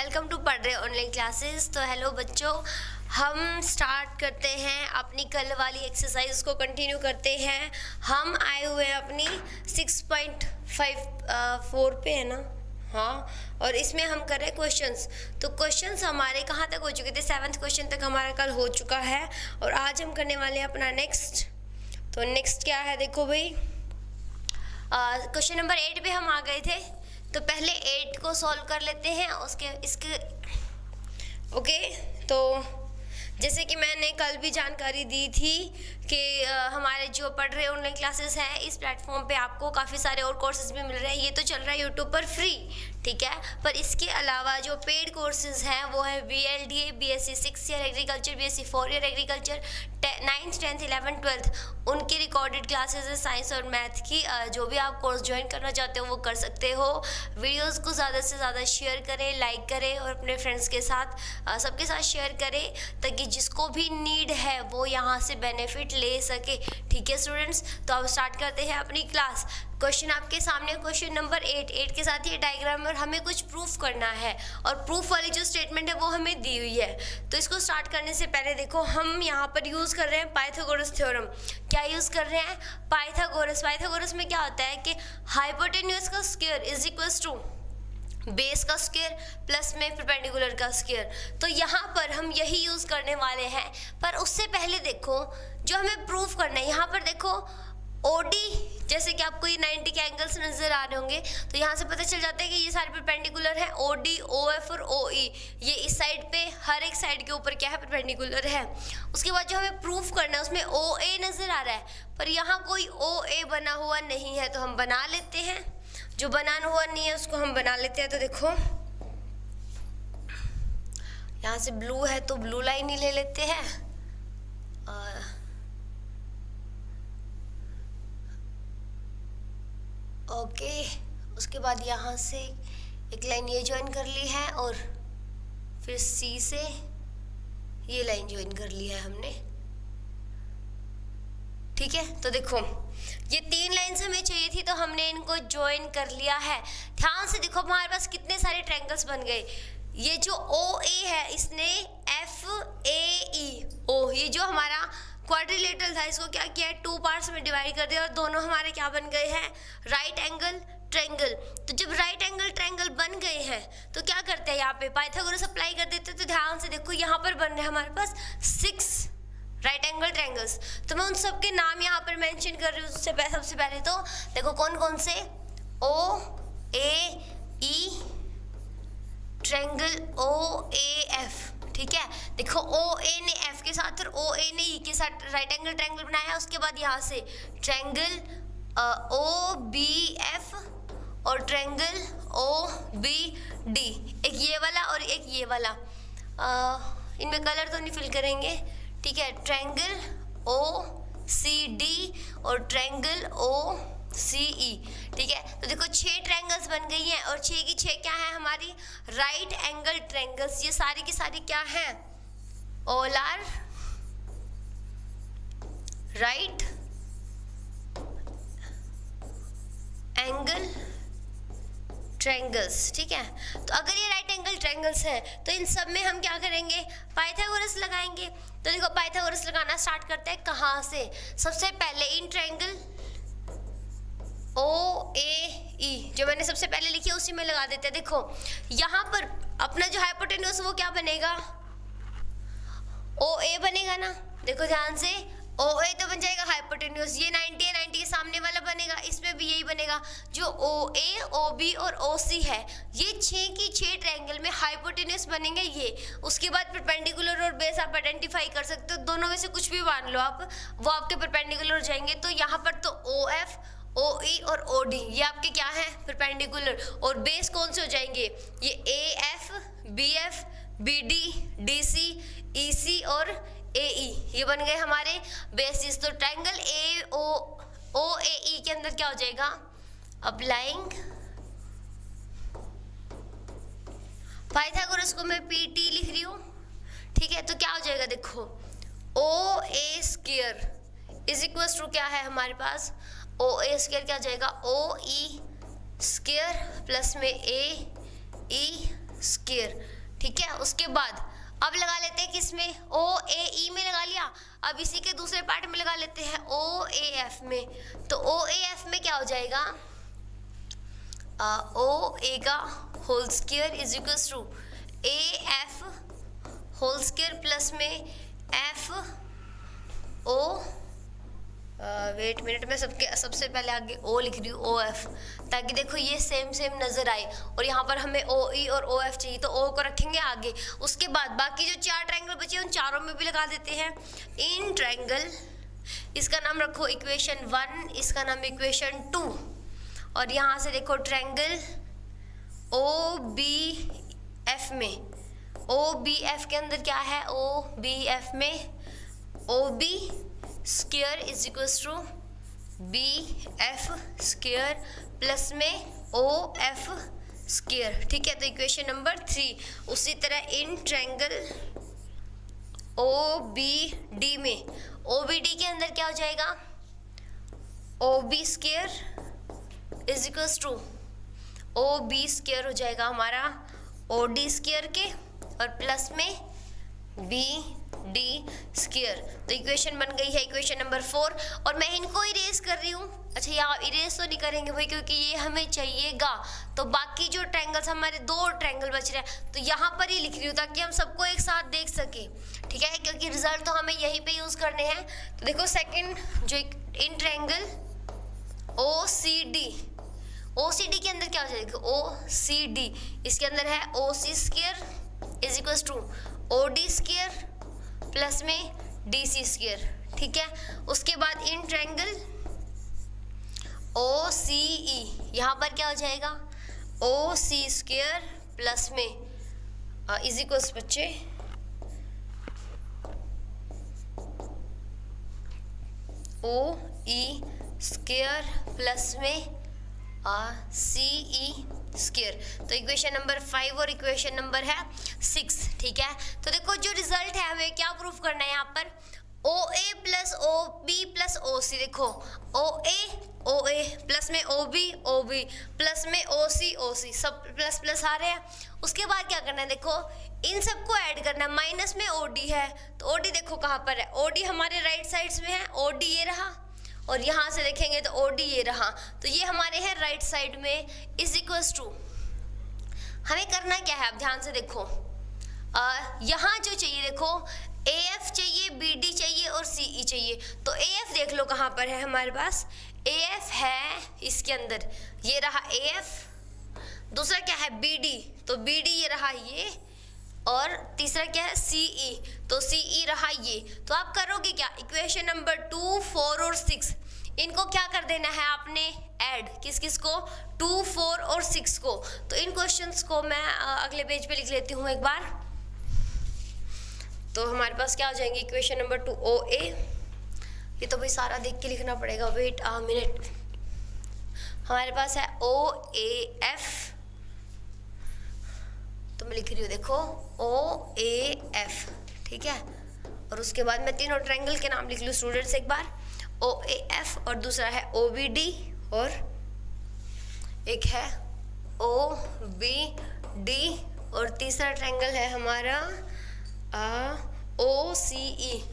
Welcome to पढ़ रहे online classes. तो हेलो बच्चों, हम स्टार्ट करते हैं अपनी कल वाली एक्सरसाइज को कंटिन्यू करते हैं। हम आए हुए हैं अपनी 6.54 पे है ना, हाँ, और इसमें हम कर रहे हैं क्वेश्चंस। तो क्वेश्चंस हमारे कहाँ तक हो चुके थे? 7th क्वेश्चन तक हमारा कल हो चुका है और आज हम करने वाले हैं अपना नेक्स्ट। तो नेक्स्ट क्या है देखो भाई, क्वेश्चन नंबर 8 पे हम आ गए थे। तो पहले 8 को सॉल्व कर लेते हैं इसके ओके। तो जैसे कि मैंने कल भी जानकारी दी थी कि हमारे जो पढ़ रहे ऑनलाइन क्लासेस हैं इस प्लेटफॉर्म पे आपको काफ़ी सारे और कोर्सेज भी मिल रहे हैं। ये तो चल रहा है यूट्यूब पर फ्री, ठीक है, पर इसके अलावा जो पेड कोर्सेज हैं वो है VLDA, BSc 6 year agriculture, BSc 4 year agriculture, 9th 10th 11th 12th उनकी रिकॉर्डेड क्लासेस है साइंस और मैथ की। जो भी आप कोर्स ज्वाइन करना चाहते हो वो कर सकते हो। वीडियोस को ज़्यादा से ज़्यादा शेयर करें, लाइक करें और अपने फ्रेंड्स के साथ सबके साथ शेयर करें ताकि जिसको भी नीड है वो यहाँ से बेनिफिट ले सके, ठीक है स्टूडेंट्स। तो अब स्टार्ट करते हैं अपनी क्लास। क्वेश्चन आपके सामने, क्वेश्चन नंबर 8 के साथ ये डायग्राम और हमें कुछ प्रूफ करना है और प्रूफ वाली जो स्टेटमेंट है वो हमें दी हुई है। तो इसको स्टार्ट करने से पहले देखो, हम यहाँ पर यूज़ कर रहे हैं पाइथागोरस थ्योरम। क्या यूज़ कर रहे हैं? पाइथागोरस में क्या होता है कि हाइपोटेन्यूज का square is equals to base का स्क्वायर प्लस में परपेंडिकुलर का स्क्वायर। तो यहाँ पर हम यही यूज़ करने वाले हैं। पर उससे पहले देखो जो हमें प्रूफ करना है, यहाँ पर देखो OD, जैसे कि आपको ये 90 के एंगल्स नज़र आ रहे होंगे, तो यहाँ से पता चल जाता है कि ये सारे परपेंडिकुलर हैं। OD, OF और OE ये इस साइड पे हर एक साइड के ऊपर क्या है, परपेंडिकुलर है। उसके बाद जो हमें प्रूफ करना है उसमें OA नज़र आ रहा है, पर यहाँ कोई OA बना हुआ नहीं है, तो हम बना लेते हैं। जो बनाना हुआ नहीं है उसको हम बना लेते हैं। तो देखो यहाँ से ब्लू है तो ब्लू लाइन ही ले लेते हैं। ओके, उसके बाद यहाँ से एक लाइन ये ज्वाइन कर ली है और फिर C से ये लाइन ज्वाइन कर ली है हमने, ठीक है। तो देखो ये 3 लाइन्स हमें चाहिए थी तो हमने इनको ज्वाइन कर लिया है। ध्यान से देखो हमारे पास कितने सारे ट्रायंगल्स बन गए। ये जो OA है इसने FAE, ये जो हमारा क्वाड्रिलेटरल था इसको क्या किया है, 2 पार्ट्स में डिवाइड कर दिया और दोनों हमारे क्या बन गए हैं, राइट एंगल ट्रायंगल। तो जब राइट एंगल ट्रायंगल बन गए हैं तो क्या करते हैं, यहाँ पे पाइथागोरस अप्लाई कर देते हैं। तो ध्यान से देखो यहाँ पर बन रहे हैं हमारे पास 6 राइट एंगल ट्रायंगल्स। तो मैं उन सब के नाम यहाँ पर मेंशन कर रही हूँ। सबसे पहले तो देखो कौन कौन से, OAE ट्रायंगल OAF, ठीक है। देखो OA ने F के साथ और OA ने E के साथ राइट एंगल ट्रायंगल बनाया। उसके बाद यहाँ से ट्रायंगल OBF और ट्रायंगल OBD, एक ये वाला और एक ये वाला। इनमें कलर तो नहीं फिल करेंगे, ठीक है। ट्रायंगल OCD और ट्रायंगल OCE, ठीक है। तो देखो 6 ट्रायंगल्स बन गई हैं और 6 की 6 क्या है हमारी, राइट एंगल ट्रायंगल्स। ये सारी की सारी क्या हैं, all are right angle triangles, ठीक है। तो अगर ये राइट एंगल ट्रायंगल्स हैं तो इन सब में हम क्या करेंगे, पाइथागोरस लगाएंगे। तो देखो पाइथागोरस लगाना स्टार्ट करते हैं कहाँ से, सबसे पहले इन ट्रायंगल OAE जो मैंने सबसे पहले लिखी है उसी में लगा देते हैं। देखो यहाँ पर अपना जो हाइपोटेन्यूज वो क्या बनेगा, OA बनेगा ना। देखो ध्यान से, OA तो बन जाएगा हाइपोटेन्यूज, ये 90 है, 90 के सामने वाला बनेगा, इसमें भी यही बनेगा। जो OA, OB और OC है ये 6 की 6 ट्रायंगल में हाइपोटेन्यूज बनेंगे ये। उसके बाद परपेंडिकुलर और बेस आप आइडेंटिफाई कर सकते हो, दोनों में से कुछ भी मान लो आप, वो आपके परपेंडिकुलर हो जाएंगे। तो यहाँ पर तो OF, OE और OD ये आपके क्या है, परपेंडिकुलर, और बेस कौन से हो जाएंगे, ये AF, BF, BD, DC, EC और AE ये बन गए हमारे बेसिस। तो ट्रायंगल OAE के अंदर क्या हो जाएगा, अप्लाइंग पाइथागोरस को मैं PT लिख रही हूँ, ठीक है। तो क्या हो जाएगा, देखो OA square is equals to क्या है हमारे पास, OA स्क्वायर क्या हो जाएगा, OE स्क्वायर प्लस में AE स्क्वायर, ठीक है। उसके बाद अब लगा लेते हैं किसमें, ओ ए ई में लगा लिया। अब इसी के दूसरे पार्ट में लगा लेते हैं ओ ए एफ में। तो ओ ए एफ में क्या हो जाएगा, ओ ए का whole square is equals to A F whole square plus में एफ ओ, वेट मिनट में सबसे पहले आगे ओ लिख रही हूँ, ओ एफ, ताकि देखो ये सेम सेम नज़र आए। और यहाँ पर हमें ओ ई और ओ एफ चाहिए, तो ओ को रखेंगे आगे। उसके बाद बाकी जो 4 ट्रायंगल बचे उन चारों में भी लगा देते हैं इन ट्रायंगल। इसका नाम रखो इक्वेशन 1, इसका नाम इक्वेशन 2। और यहाँ से देखो ट्रायंगल ओ बी एफ में, ओ बी एफ के अंदर क्या है, ओ बी एफ में O B square is equals to B F square plus में ओ एफ स्क्वायर, ठीक है। तो इक्वेशन नंबर 3। उसी तरह in triangle O B D में, ओ बी डी के अंदर क्या हो जाएगा, O B square is equals to O B square हो जाएगा हमारा ओ डी स्क्वायर के, और प्लस में बी डी स्क्वायर। तो इक्वेशन बन गई है इक्वेशन नंबर 4। और मैं इनको इरेज कर रही हूँ। अच्छा, यहाँ इरेज तो नहीं करेंगे भाई, क्योंकि ये हमें चाहिएगा। तो बाकी जो ट्रायंगल्स, हमारे 2 ट्रायंगल बच रहे हैं, तो यहाँ पर ही लिख रही हूँ ताकि हम सबको एक साथ देख सके, ठीक है, क्योंकि रिजल्ट तो हमें यहीं पे यूज़ करने हैं। तो देखो सेकेंड जो in triangle O C D, O C D के अंदर क्या हो जाएगा, ओ सी डी, इसके अंदर है O C square is equals to O D square plus में डी सी स्क्वायर, ठीक है। उसके बाद इन ट्रायंगल ओ सी ई, यहाँ पर क्या हो जाएगा, ओ सी स्क्वायर प्लस में इज इक्वल्स बच्चे ओ ई स्क्वायर प्लस में सी ई स्क्वायर। तो इक्वेशन नंबर 5 और इक्वेशन नंबर है 6, ठीक है। तो देखो जो रिजल्ट है हमें क्या प्रूफ करना है यहाँ पर, O A plus O B plus O C. देखो ओ ए प्लस में ओ बी प्लस में ओ सी सब प्लस प्लस आ रहे हैं। उसके बाद क्या करना है, देखो इन सबको ऐड करना है। माइनस में ओ डी है, तो ओ डी देखो कहाँ पर है, ओ डी हमारे राइट साइड्स में है, ओ डी ये रहा, और यहाँ से देखेंगे तो ओ डी ये रहा, तो ये हमारे हैं राइट साइड में इज इक्वल्स टू। हमें करना क्या है, अब ध्यान से देखो, यहाँ जो चाहिए देखो ए एफ चाहिए, बी डी चाहिए और सी ई चाहिए। तो ए एफ देख लो कहाँ पर है हमारे पास, ए एफ है इसके अंदर, ये रहा ए एफ। दूसरा क्या है बी डी, तो बी डी ये रहा ये, और तीसरा क्या है सी ई, तो सी ई रहा ये। तो आप करोगे क्या, इक्वेशन नंबर 2, 4 और 6 इनको क्या कर देना है आपने ऐड, किस को, 2, 4 और 6 को। तो इन क्वेश्चंस को मैं अगले पेज पे लिख लेती हूँ एक बार। तो हमारे पास क्या हो जाएंगे, इक्वेशन नंबर 2 ओ ए, ये तो भाई सारा देख के लिखना पड़ेगा, वेट अ मिनट। हमारे पास है ओ ए एफ, तो मैं लिख रही हूँ देखो ओ ए एफ, ठीक है। और उसके बाद मैं तीनों ट्रायंगल के नाम लिख लूँ स्टूडेंट्स एक बार, ओ ए एफ, और दूसरा है ओ बी डी, और एक है ओ बी डी, और तीसरा ट्रायंगल है हमारा ओ सी ई,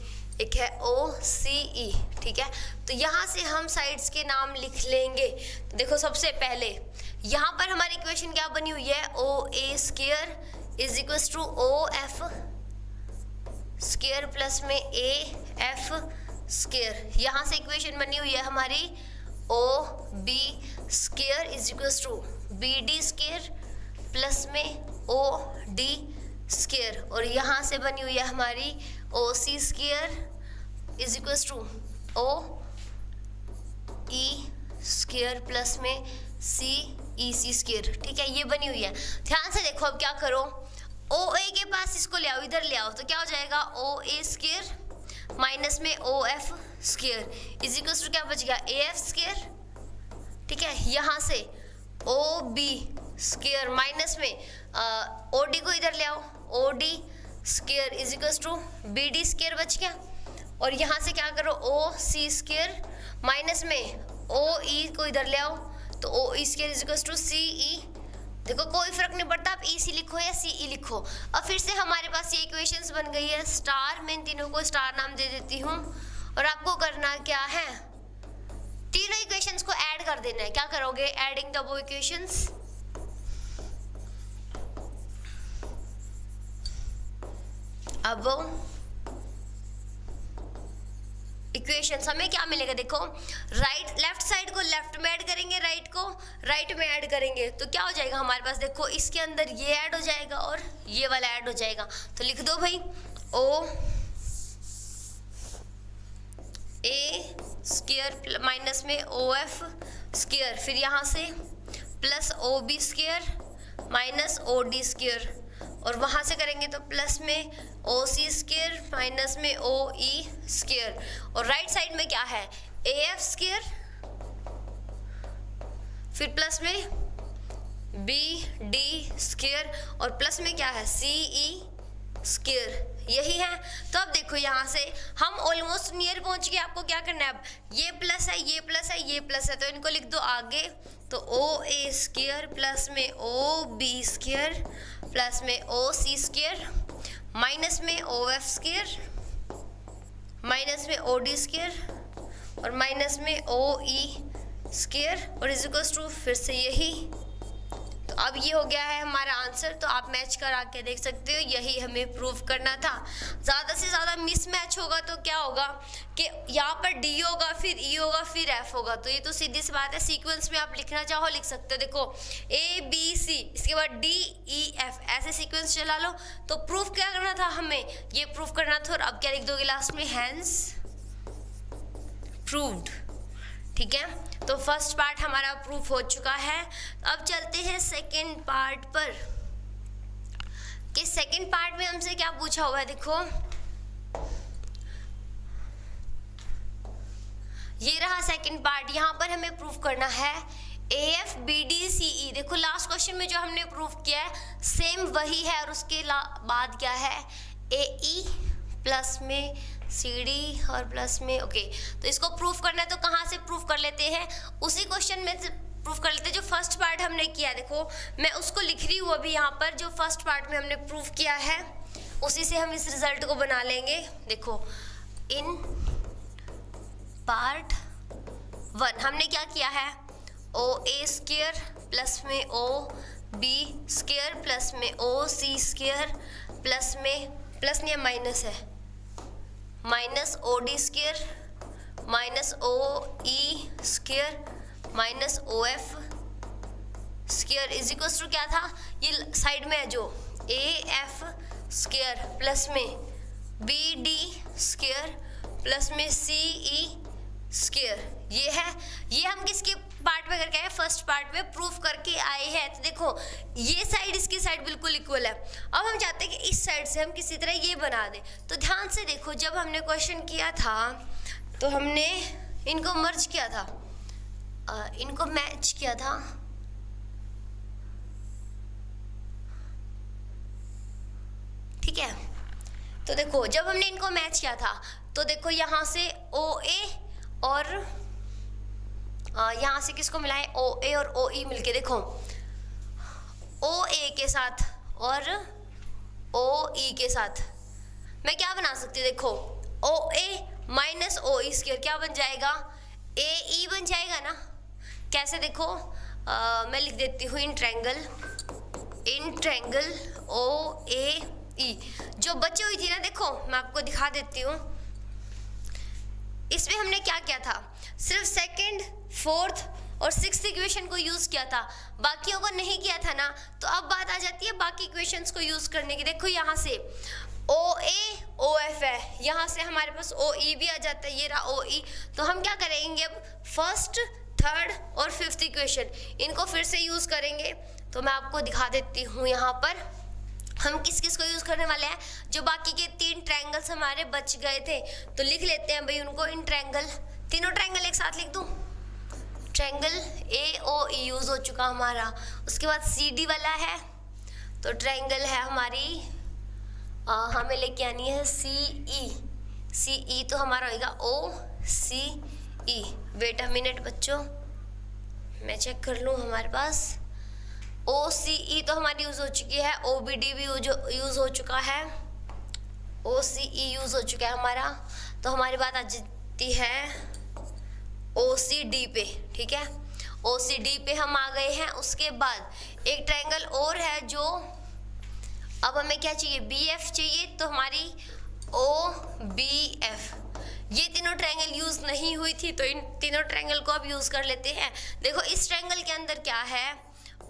एक है ओ सी ई, ठीक है। तो यहाँ से हम साइड्स के नाम लिख लेंगे। तो देखो सबसे पहले यहाँ पर हमारी इक्वेशन क्या बनी हुई है, O A square is equals to O F square plus में ए एफ स्क्वायर। यहाँ से इक्वेशन बनी हुई है हमारी O B square is equals to B D square plus में ओ डी स्क्वायर, और यहाँ से बनी हुई है हमारी O C square is equals to O E square plus में सी ई सी स्क्वायर, ठीक है, ये बनी हुई है। ध्यान से देखो, अब क्या करो, ओ ए के पास इसको ले आओ, इधर ले आओ, तो क्या हो जाएगा ओ ए स्क्वायर माइनस में O F square is equals to क्या बच गया ए एफ स्क्वायर, ठीक है। यहाँ से ओ बी स्क्वायर माइनस में ओ डी को इधर ले आओ, O D square is equals to B D square बच गया, और यहाँ से क्या करो ओ सी स्क्वायर माइनस में ओ ई को इधर ले आओ, तो ओ E square is equals to C E देखो कोई फर्क नहीं पड़ता, आप ई सी लिखो या सी ई लिखो। अब फिर से हमारे पास ये इक्वेशंस बन गई है स्टार। मैं इन तीनों को स्टार नाम दे देती हूँ और आपको करना क्या है, तीनों इक्वेशंस को ऐड कर देना है। क्या करोगे, एडिंग द अबव इक्वेशंस। अब इक्वेशंस हमें क्या मिलेगा, देखो राइट लेफ्ट साइड को लेफ्ट में ऐड करेंगे, राइट को राइट में ऐड करेंगे, तो क्या हो जाएगा हमारे पास, देखो इसके अंदर ये ऐड हो जाएगा और ये वाला ऐड हो जाएगा। तो लिख दो भाई ओ ए स्क्वायर माइनस में ओ एफ स्क्वायर, फिर यहाँ से plus O B square minus O D square, और वहाँ से करेंगे तो प्लस में ओ सी स्क्वायर माइनस में ओ ई स्क्वायर, और राइट साइड में क्या है ए एफ स्क्वायर, फिर प्लस में बी डी स्क्वायर, और प्लस में क्या है सी ई स्क्वायर, यही है। तो अब देखो यहाँ से हम ऑलमोस्ट नियर पहुंच गए। आपको क्या करना है, अब ये प्लस है, ये प्लस है, ये प्लस है, तो इनको लिख दो आगे। तो ओ ए स्क्वायर प्लस में ओ बी स्क्वायर प्लस में ओ सी स्क्वायर माइनस में ओ एफ स्क्वायर माइनस में ओ डी स्क्वायर और माइनस में ओ ई स्क्वायर और इज इक्वल्स टू फिर से यही। तो अब ये हो गया है हमारा आंसर। तो आप मैच करा के देख सकते हो, यही हमें प्रूव करना था। ज़्यादा से ज़्यादा मिस मैच होगा तो क्या होगा कि यहाँ पर डी होगा, फिर ई होगा, फिर एफ होगा। तो ये तो सीधी सी बात है, सीक्वेंस में आप लिखना चाहो लिख सकते हो। देखो ए बी सी, इसके बाद डी ई एफ, ऐसे सीक्वेंस चला लो। तो प्रूफ क्या करना था हमें, ये प्रूफ करना था। और अब क्या लिख दोगे लास्ट में, हैंस प्रूव्ड। ठीक है, तो फर्स्ट पार्ट हमारा प्रूफ हो चुका है। अब चलते हैं सेकंड पार्ट पर कि सेकंड पार्ट में हमसे क्या पूछा हुआ है। देखो ये रहा सेकंड पार्ट, यहाँ पर हमें प्रूफ करना है A F B D C E. देखो लास्ट क्वेश्चन में जो हमने प्रूफ किया है सेम वही है, और उसके बाद क्या है ए ई प्लस में सी डी और प्लस में ओके। तो इसको प्रूफ करना है तो कहाँ से प्रूफ कर लेते हैं, उसी क्वेश्चन में से प्रूफ कर लेते हैं जो फर्स्ट पार्ट हमने किया। देखो मैं उसको लिख रही हूँ अभी यहाँ पर, जो फर्स्ट पार्ट में हमने प्रूफ किया है उसी से हम इस रिजल्ट को बना लेंगे। देखो इन पार्ट 1 हमने क्या किया है, ओ ए स्क्वायर प्लस में ओ बी स्क्वायर प्लस में ओ सी स्क्वायर प्लस में प्लस नहीं माइनस है minus O D square minus O E square minus O F square is equals to क्या था, ये साइड में है जो ए एफ स्क्वायर प्लस में बी डी स्क्वायर प्लस में सी ई स्क्वायर, ये है। ये हम किसके पार्ट में करके आए, फर्स्ट पार्ट में प्रूफ करके आए हैं। तो देखो ये साइड इसकी साइड बिल्कुल इक्वल है। अब हम चाहते हैं कि इस साइड से हम किसी तरह ये बना दें। तो ध्यान से देखो, जब हमने क्वेश्चन किया था तो हमने इनको मर्ज किया था, इनको मैच किया था। ठीक है, तो देखो जब हमने इनको मैच किया था तो देखो यहाँ से ओ ए और यहाँ से किसको मिला है, ओ ए और ओ ई मिलके देखो ओ ए के साथ और ओ ई के साथ मैं क्या बना सकती हूँ, देखो ओ ए माइनस ओ ई स्क्वायर क्या बन जाएगा, ए ई बन जाएगा ना। कैसे देखो मैं लिख देती हूँ इन ट्रायंगल ओ ए ई जो बची हुई थी ना, देखो मैं आपको दिखा देती हूँ। इसमें हमने क्या किया था, सिर्फ सेकंड, फोर्थ और सिक्स्थ इक्वेशन को यूज़ किया था, बाकियों को नहीं किया था ना। तो अब बात आ जाती है बाकी इक्वेशंस को यूज़ करने की। देखो यहाँ से ओ ए ओ एफ है, यहाँ से हमारे पास ओ ई भी आ जाता है, ये रहा ओ ई। तो हम क्या करेंगे अब, फर्स्ट, थर्ड और फिफ्थ इक्वेशन इनको फिर से यूज़ करेंगे। तो मैं आपको दिखा देती हूँ यहाँ पर हम किस किस को यूज़ करने वाले हैं। जो बाकी के 3 ट्रायंगल्स हमारे बच गए थे तो लिख लेते हैं भाई उनको इन ट्रायंगल, तीनों ट्रायंगल एक साथ लिख दूँ। Triangle A O E use हो चुका हमारा। उसके बाद सी डी वाला है, तो ट्रायंगल है हमारी हमें लेके आनी है सी ई तो हमारा होगा ओ सी ई। वेट अ मिनट बच्चों, मैं चेक कर लूँ हमारे पास OCE तो हमारी यूज हो चुकी है, OBD भी यूज हो चुका है, OCE यूज हो चुका है हमारा। तो हमारी बात आ जाती है OCD पे, ठीक है। OCD पे हम आ गए हैं। उसके बाद एक ट्रायंगल और है जो, अब हमें क्या चाहिए, BF चाहिए। तो हमारी OBF, ये तीनों ट्रायंगल यूज नहीं हुई थी, तो इन तीनों ट्रायंगल को अब यूज कर लेते हैं। देखो इस ट्रायंगल के अंदर क्या है,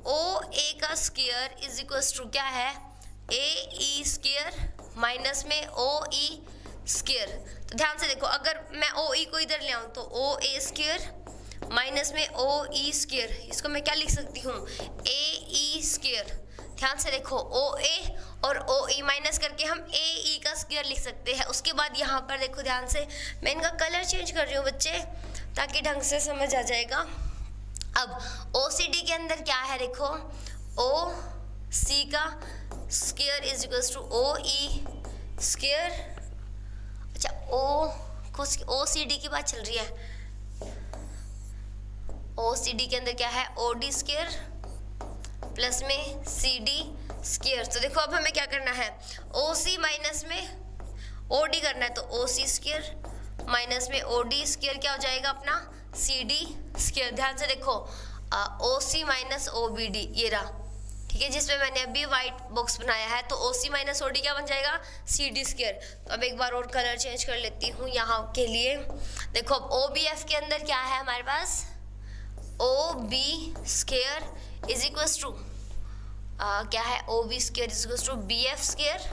OA का स्क्वायर इज इक्वल टू क्या है, AE स्क्वायर माइनस में OE स्क्वायर। तो ध्यान से देखो, अगर मैं OE को इधर ले आऊं तो OA स्क्वायर माइनस में OE स्क्वायर, इसको मैं क्या लिख सकती हूँ, AE स्क्वायर। ध्यान से देखो, OA और OE माइनस करके हम AE का स्क्वायर लिख सकते हैं। उसके बाद यहाँ पर देखो ध्यान से, मैं इनका कलर चेंज कर रही हूँ बच्चे, ताकि ढंग से समझ आ जाएगा। अब OCD के अंदर क्या है, देखो OC का square is equal to OE square. अच्छा, OCD की बात चल रही है। OCD के अंदर क्या है, OD स्क्वायर प्लस में CD स्क्वायर। तो देखो अब हमें क्या करना है, OC माइनस में OD करना है, तो OC स्क्वायर माइनस में OD स्क्वायर क्या हो जाएगा अपना, CD स्क्वायर। ध्यान से देखो, OC माइनस OBD ये रहा, ठीक है, जिसमें मैंने अभी व्हाइट बॉक्स बनाया है। तो OC माइनस OD क्या बन जाएगा, CD स्क्वायर। तो अब एक बार और कलर चेंज कर लेती हूँ यहाँ के लिए। देखो अब OBF के अंदर क्या है हमारे पास, OB square is equal to क्या है, OB square is equal to BF square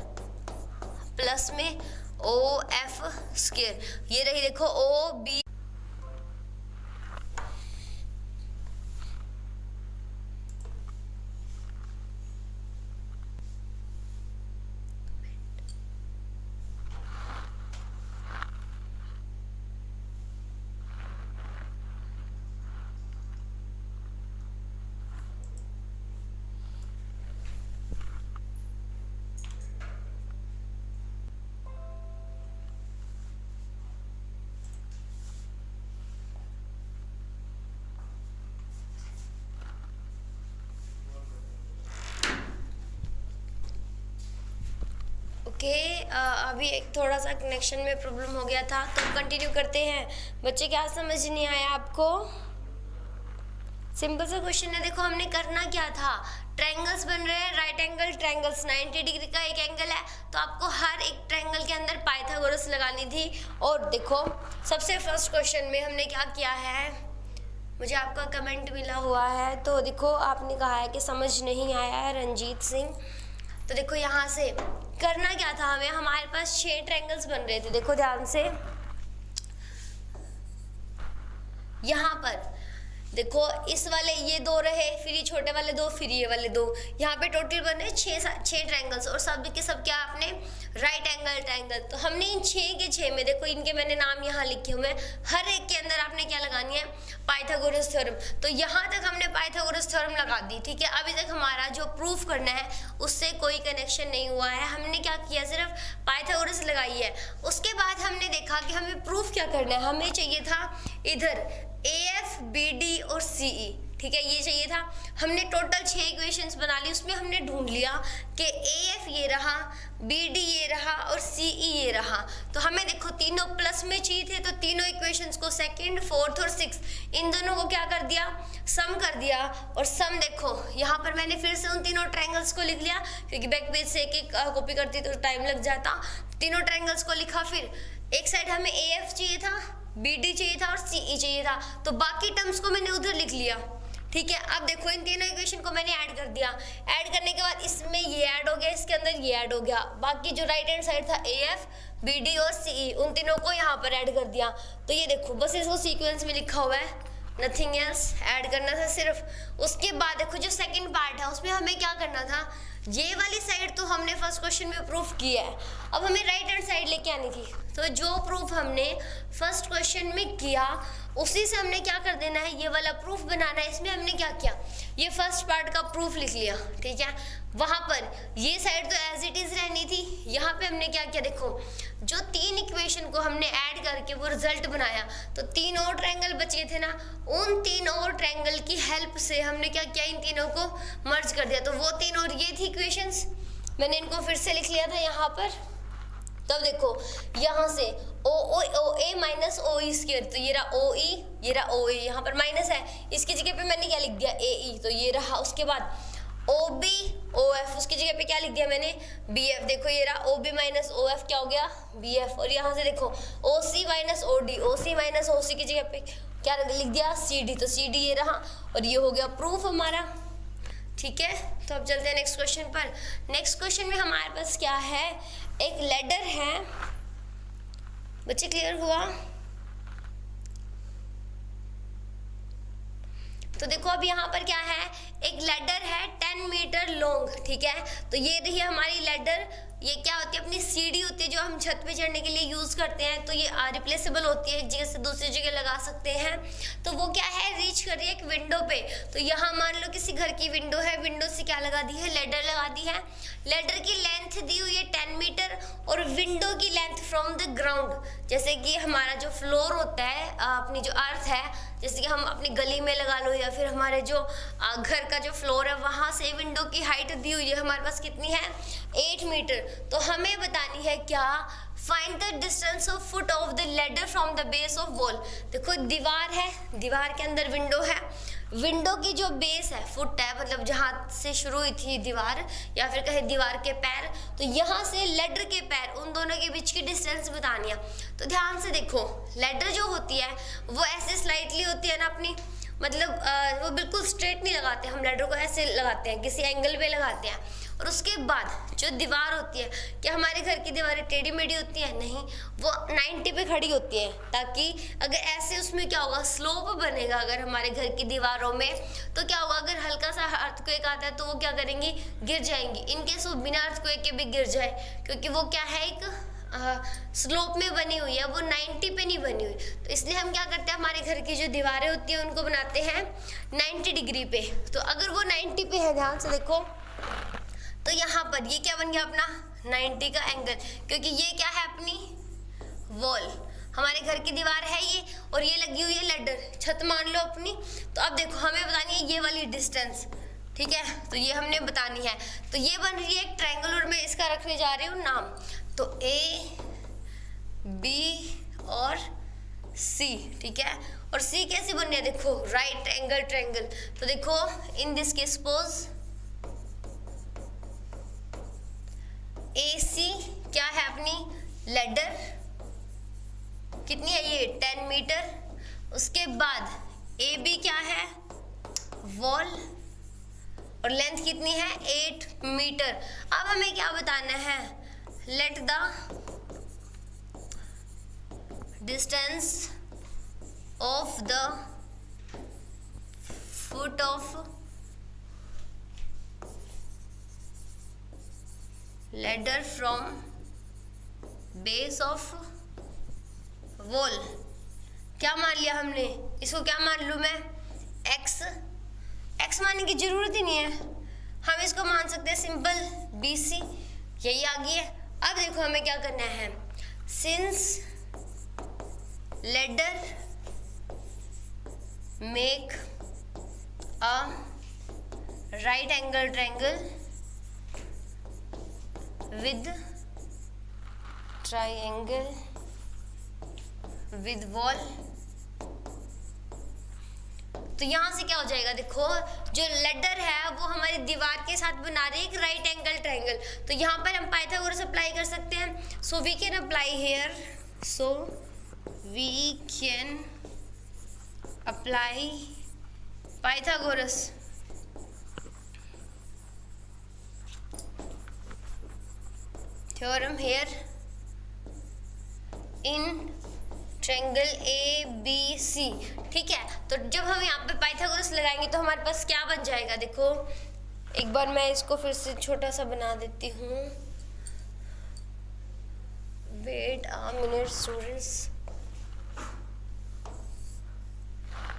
plus में OF स्क्वायर। ये रही देखो OB, अभी एक थोड़ा सा कनेक्शन में प्रॉब्लम हो गया था, तो कंटिन्यू करते हैं। बच्चे क्या समझ नहीं आया आपको, सिंपल सा क्वेश्चन है। देखो हमने करना क्या था, ट्रायंगल्स बन रहे हैं, राइट एंगल ट्रायंगल्स, 90 डिग्री का एक एंगल है, तो आपको हर एक ट्रायंगल के अंदर पाइथागोरस लगानी थी। और देखो सबसे फर्स्ट क्वेश्चन में हमने क्या किया है, मुझे आपका कमेंट मिला हुआ है, तो देखो आपने कहा है कि समझ नहीं आया है, रंजीत सिंह। तो देखो यहाँ से करना क्या था हमें, हमारे पास 6 ट्रायंगल्स बन रहे थे। देखो ध्यान से, यहाँ पर देखो इस वाले ये 2 रहे, फिर ये छोटे वाले 2, फिर ये वाले 2, यहाँ पे टोटल बने 6 ट्रायंगल्स, और सब के सब क्या आपने राइट एंगल ट्रायंगल। तो हमने इन 6 के 6 में, देखो इनके मैंने नाम यहाँ लिखे हुए हैं, हर एक के अंदर आपने क्या लगानी है, पाइथागोरस थ्योरम। तो यहाँ तक हमने पाइथागोरस थ्योरम लगा दी, ठीक है। अभी तक हमारा जो प्रूफ करना है उससे कोई कनेक्शन नहीं हुआ है, हमने क्या किया, सिर्फ पाइथागोरस लगाई है। उसके बाद हमने देखा कि हमें प्रूफ क्या करना है, हमें चाहिए था इधर AF BD और CE, ठीक है, ये चाहिए था। हमने टोटल 6 इक्वेशंस बना ली, उसमें हमने ढूंढ लिया कि AF ये रहा, BD ये रहा और CE ये रहा। तो हमें देखो तीनों प्लस में चाहिए थे, तो तीनों इक्वेशंस को सेकंड, फोर्थ और सिक्स्थ इन दोनों को क्या कर दिया, सम कर दिया। और सम देखो यहाँ पर मैंने फिर से उन तीनों ट्रायंगल्स को लिख लिया, क्योंकि बैक पेज से एक कॉपी करती तो टाइम लग जाता। तीनों ट्रायंगल्स को लिखा, फिर एक साइड हमें AF चाहिए था, BD चाहिए था और CE चाहिए था, तो बाकी टर्म्स को मैंने उधर लिख लिया, ठीक है। अब देखो इन तीनों इक्वेशन को मैंने ऐड कर दिया, ऐड करने के बाद इसमें ये ऐड हो गया, इसके अंदर ये ऐड हो गया, बाकी जो राइट हैंड साइड था AF BD और CE उन तीनों को यहाँ पर ऐड कर दिया। तो ये देखो बस इसको सीक्वेंस में लिखा हुआ है, नथिंग एल्स, ऐड करना था सिर्फ। उसके बाद देखो जो सेकंड पार्ट है उसमें हमें क्या करना था, ये वाली साइड तो हमने फर्स्ट क्वेश्चन में प्रूफ किया है, अब हमें राइट हैंड साइड लेके आनी थी। तो जो प्रूफ हमने फर्स्ट क्वेश्चन में किया उसी से हमने क्या कर देना है, ये वाला प्रूफ बनाना है। इसमें हमने क्या किया, ये फर्स्ट पार्ट का प्रूफ लिख लिया, ठीक है। वहां पर ये साइड तो एज इट इज रहनी थी, यहाँ पे हमने क्या किया, देखो जो 3 इक्वेशन को हमने ऐड करके वो रिजल्ट बनाया, तो 3 और ट्रायंगल बचे थे ना, उन 3 और ट्रायंगल की हेल्प से हमने क्या किया, इन तीनों को मर्ज कर दिया। तो वो 3 और ये थी इक्वेशंस, मैंने इनको फिर से लिख लिया था यहाँ पर। तब देखो यहाँ से ओ ए माइनस ओ ई स्क्वायर, तो ये रहा ओ ई, ये रहा ओ ए, यहाँ पर माइनस है, इसकी जगह पे मैंने क्या लिख दिया, ए ई, तो ये रहा। उसके बाद ओ बी ओ एफ, उसकी जगह पे क्या लिख दिया मैंने, बी एफ, देखो ये रहा O B minus O F, क्या हो गया, बी एफ। और यहाँ से देखो O C minus O D, O C minus O C की जगह पे क्या लिख दिया, सी डी, तो सी डी ये रहा, और ये हो गया प्रूफ हमारा, ठीक है। तो अब चलते हैं नेक्स्ट क्वेश्चन पर। नेक्स्ट क्वेश्चन में हमारे पास क्या है, एक लैडर है, बच्चे क्लियर हुआ? तो देखो अब यहाँ पर क्या है, एक लैडर है 10 मीटर लॉन्ग, ठीक है। तो ये रही हमारी लैडर, ये क्या होती है, अपनी सीढ़ी होती है जो हम छत पे चढ़ने के लिए यूज़ करते हैं। तो ये रिप्लेसेबल होती है, एक जगह से दूसरी जगह लगा सकते हैं। तो वो क्या है, रीच कर रही है एक विंडो पे। तो यहाँ मान लो किसी घर की विंडो है, विंडो से क्या लगा दी है, लैडर लगा दी है। लैडर की लेंथ दी हुई है 10 मीटर, और विंडो की लेंथ फ्रॉम द ग्राउंड, जैसे कि हमारा जो फ्लोर होता है, अपनी जो अर्थ है, जैसे कि हम अपनी गली में लगा लो, या फिर हमारे जो घर का जो फ्लोर है, वहाँ से विंडो की हाइट दी हुई है हमारे पास कितनी है, 8 मीटर। तो हमें बतानी है क्या, find the distance of foot of the ladder from the base of wall. देखो दीवार है, दीवार के अंदर विंडो है, विंडो की जो बेस है, फुट है, मतलब जहाँ से शुरू हुई थी दीवार, या फिर कहे दीवार के पैर, तो यहाँ से लैडर के पैर, उन दोनों के बीच की डिस्टेंस बतानी है। तो ध्यान से देखो, लैडर जो होती है वो ऐसे स्लाइटली होती है ना अपनी, मतलब वो बिल्कुल स्ट्रेट नहीं लगाते, हम लैडर को ऐसे लगाते हैं, किसी एंगल पे लगाते हैं। और उसके बाद जो दीवार होती है, क्या हमारे घर की दीवारें टेढ़ी मेढ़ी होती है, नहीं, वो 90 पे खड़ी होती है, ताकि अगर ऐसे उसमें क्या होगा, स्लोप बनेगा। अगर हमारे घर की दीवारों में तो क्या होगा, अगर हल्का सा अर्थक्वेक आता है तो वो क्या करेंगी, गिर जाएंगी। इनकेस वो बिना अर्थक्वेक के भी गिर जाए, क्योंकि वो क्या है, एक स्लोप में बनी हुई है, वो 90 पे नहीं बनी हुई। तो इसलिए हम क्या करते हैं, हमारे घर की जो दीवारें होती हैं उनको बनाते हैं 90 डिग्री पे। तो अगर वो 90 पे है, ध्यान से देखो, तो यहाँ पर ये क्या बन गया अपना 90 का एंगल, क्योंकि ये क्या है, अपनी वॉल, हमारे घर की दीवार है ये, और ये लगी हुई है लैडर, छत मान लो अपनी। तो अब देखो हमें बतानी है ये वाली डिस्टेंस, ठीक है। तो ये हमने बतानी है। तो ये बन रही है एक ट्रायंगल, और मैं इसका रखने जा रही हूँ नाम, तो ए बी और सी, ठीक है। और सी कैसे बन रही है, देखो राइट एंगल ट्रायंगल। तो देखो इन दिस केस सपोज ए सी क्या है, अपनी लैडर कितनी है, ये 10 मीटर। उसके बाद ए बी क्या है, वॉल, और लेंथ कितनी है, 8 मीटर। अब हमें क्या बताना है, let the distance of the foot of ladder from base of wall. क्या मान लिया हमने, इसको क्या मान लूँ मैं, एक्स। एक्स मानने की जरूरत ही नहीं है, हम इसको मान सकते हैं सिंपल BC, यही आ गई है। अब देखो हमें क्या करना है, since ladder make a right angle triangle with triangle with wall। तो यहाँ से क्या हो जाएगा, देखो जो लैडर है वो हमारी दीवार के साथ बना रही है एक राइट एंगल ट्रायंगल। तो यहाँ पर हम पाइथागोरस अप्लाई कर सकते हैं। So we can apply here, so we can apply Pythagoras. Theorem here in triangle ABC, ठीक है। तो जब हम यहाँ पे पाइथागोरस लगाएंगे तो हमारे पास क्या बन जाएगा, देखो एक बार मैं इसको फिर से छोटा सा बना देती हूँ, वेट अ मिनट स्टूडेंट्स।